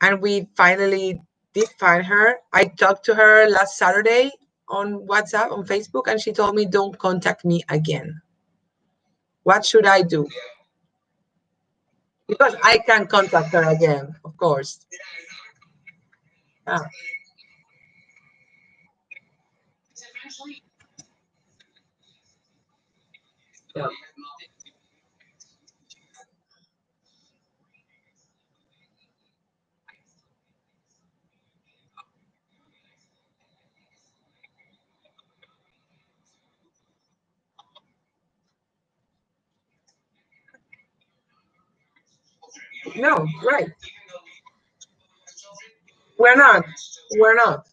and we finally did find her. I talked to her last Saturday on WhatsApp, on Facebook, and she told me, "Don't contact me again." What should I do? Because I can contact her again, of course. Yeah. Yeah. No, right. We're not. We're not.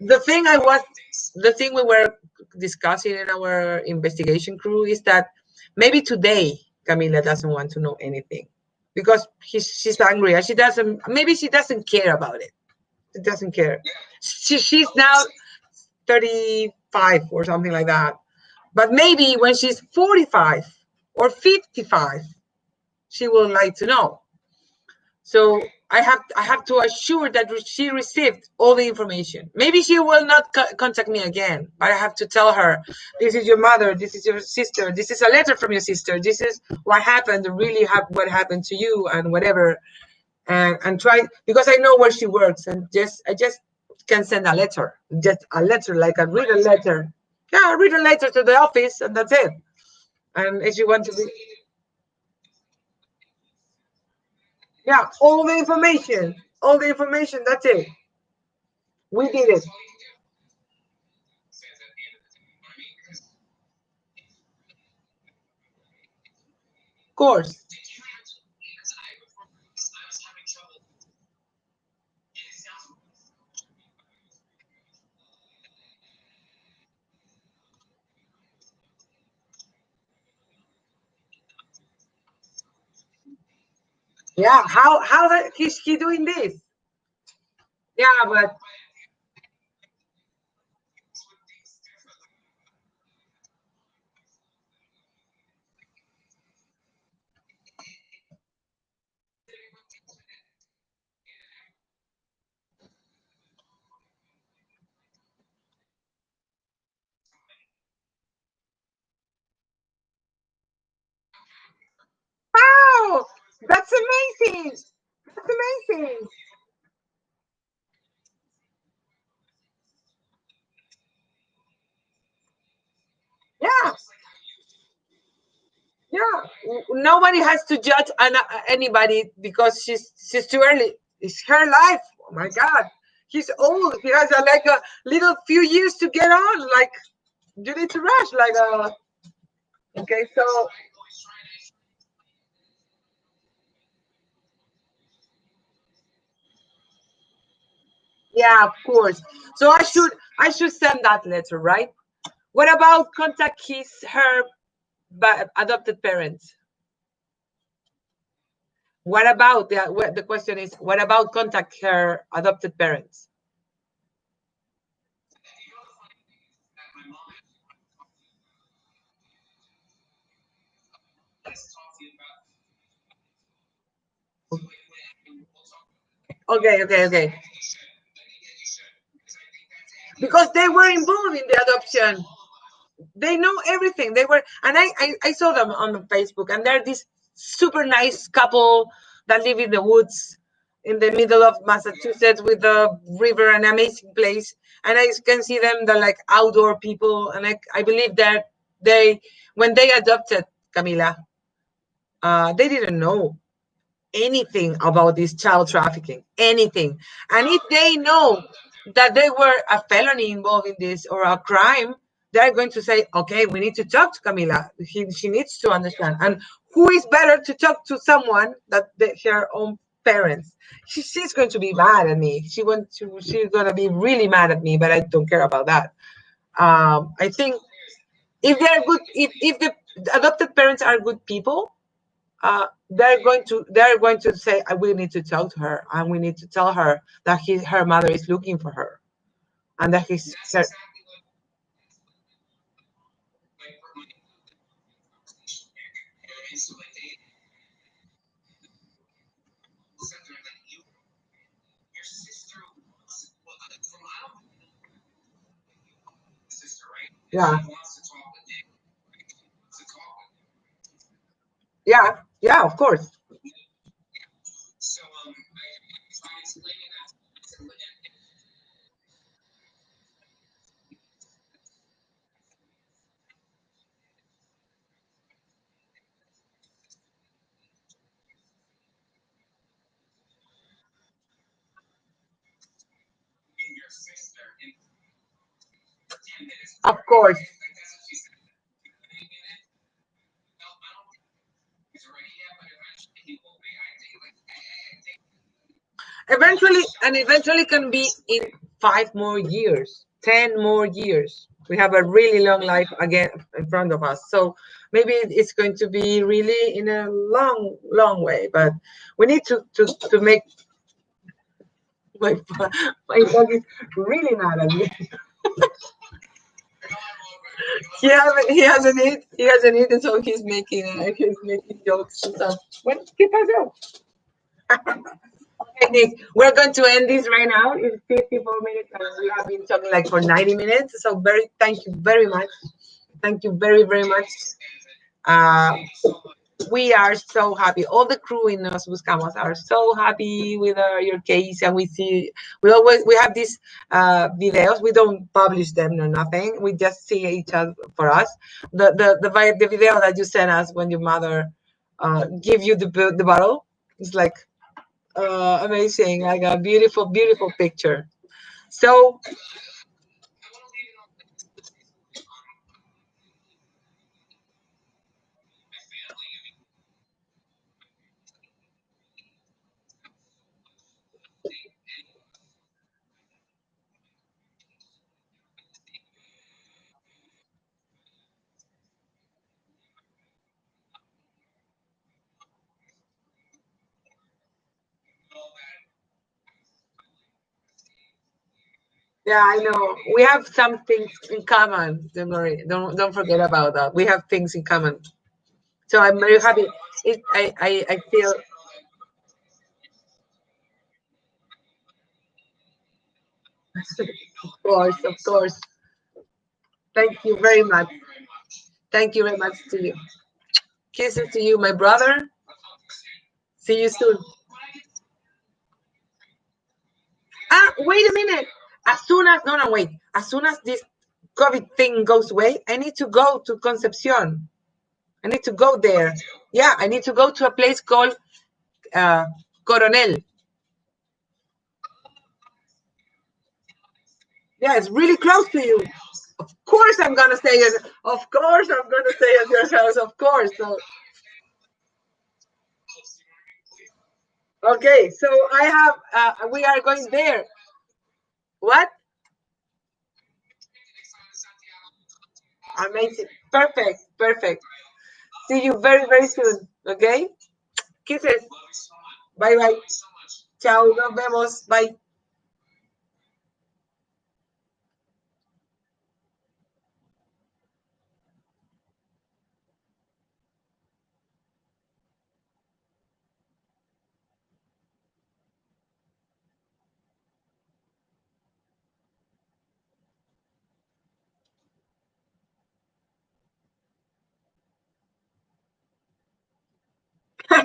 The thing I was, the thing we were discussing in our investigation crew is that maybe today Camila doesn't want to know anything because she's angry and she doesn't. Maybe she doesn't care about it. She doesn't care. She's now 35 or something like that. But maybe when she's 45 or 55, she will like to know. So I have to assure that she received all the information. Maybe she will not contact me again, but I have to tell her, this is your mother, this is your sister, this is a letter from your sister, this is what happened, really what happened to you, and whatever, and try, because I know where she works, and I just can send a letter, just a letter, like a written letter. Yeah, a written letter to the office, and that's it. And if you want to be, yeah, all the information, that's it. We did it. Of course. Yeah, how is he doing this? Yeah, but wow, that's amazing. That's amazing. Yeah, yeah. Nobody has to judge anybody because she's too early. It's her life. Oh my God, he's old. He has like a little few years to get on. Like you need to rush. Like okay, so yeah, of course. So I should send that letter, right? What about contact her adopted parents? What about the question is, what about contact her adopted parents? Okay, okay, okay. Because they were involved in the adoption. They know everything. They were, and I saw them on Facebook, and they're this super nice couple that live in the woods in the middle of Massachusetts with the river, an amazing place. And I can see them, they're like outdoor people, and I believe that they, when they adopted Camila, they didn't know anything about this child trafficking, anything. And if they know that they were a felony involved in this or a crime, they're going to say, okay, we need to talk to Camila. She needs to understand. And who is better to talk to someone that her own parents? She's going to be mad at me. She's going to be really mad at me, but I don't care about that. I think if they're good, if the adopted parents are good people, they're going to say, we need to talk to her, and we need to tell her that her mother is looking for her, and that yeah, yeah, yeah, of course. Of course. Eventually, and eventually can be in 5 more years, 10 more years. We have a really long life again in front of us. So maybe it's going to be really in a long, long way. But we need to make my my dog is really mad at me. He hasn't eaten, so he's making jokes and stuff. What? ¿Qué pasó? Okay, Nick, we're going to end this right now. It's 54 minutes, and we have been talking like for 90 minutes. So thank you very much. Thank you very, very much. Uh, we are so happy. All the crew in Nos Buscamos are so happy with your case, and we have these videos. We don't publish them or nothing. We just see each other for us. The video that you sent us when your mother give you the bottle, it's like amazing, like a beautiful, beautiful picture. So yeah, I know we have some things in common. Don't worry, don't forget about that. We have things in common. So I'm very happy. I feel of course, of course. Thank you very much. Thank you very much to you. Kisses to you, my brother. See you soon. Wait a minute. As soon as no, no, wait. As soon as this COVID thing goes away, I need to go to Concepcion. I need to go there. Yeah, I need to go to a place called uh, Coronel. Yeah, it's really close to you. Of course, I'm gonna stay at. Of course, I'm gonna stay at your house. Of course. So, okay, so I have. We are going there. What? Amazing. Perfect. Perfect. See you very, very soon. Okay. Kisses. Bye, bye. Chao. Nos vemos. Bye.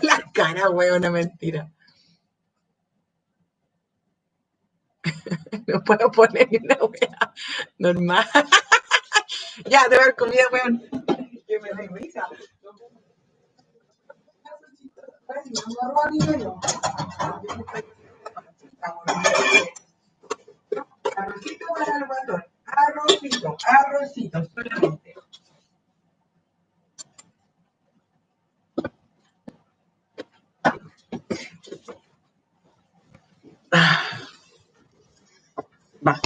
La cara, güey, una mentira. No puedo poner ni una wea normal. Ya, de haber comida, weón. Que me da risa. Arrocito para el guatón. Arrocito, arrocito, solamente. Va.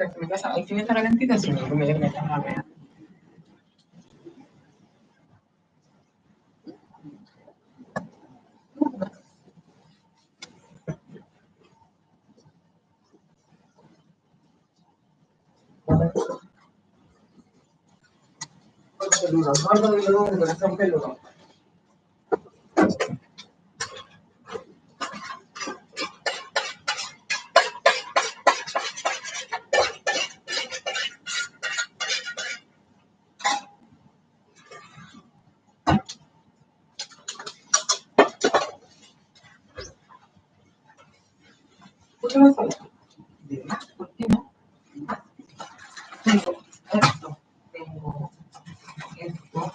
Mi casa, ahí tiene esta calentita, sí, me dio que me estaba arreando. Peludo, gordo peludo, de corazón peludo. ¿Por qué no sale? ¿Por qué no? Tengo esto, tengo esto,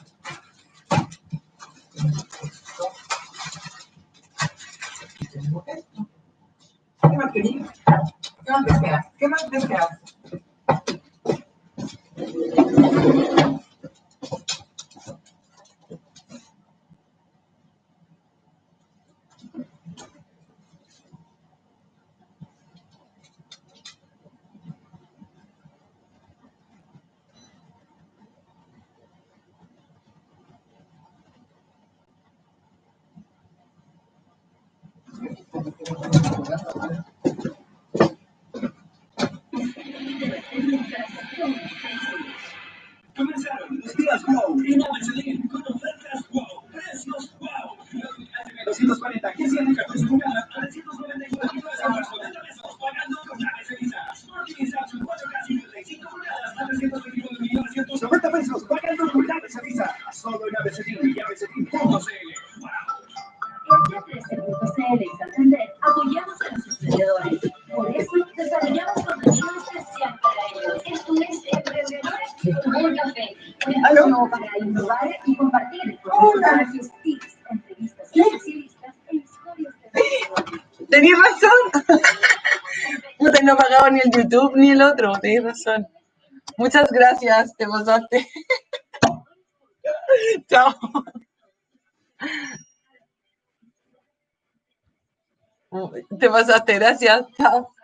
tengo esto. ¿Qué más querías? ¿Qué más deseas? ¿Qué más deseas? Comenzaron los días wow, y no me salí con ofertas wow, precios wow. 240, ¿qué hacían? 14 pulgadas, 399 pesos, pagando con llaves de Visa. Smart TV Samsung 4K 55 pulgadas, a 329.990 pesos, pagando con llaves de Visa. Solo en ABCD y ABCD.cl. En y Santander apoyamos a los emprendedores. Por eso desarrollamos contenido especial para ellos. Esto es Emprendedores un Café. Un espacio para innovar y compartir. Reportajes, tips, entrevistas a especialistas e historias de emprendedores. Tenías razón. No te he pagado ni el YouTube ni el otro. Tenías razón. Muchas gracias. Te pasaste. Chao. Te pasaste. Gracias. Chao.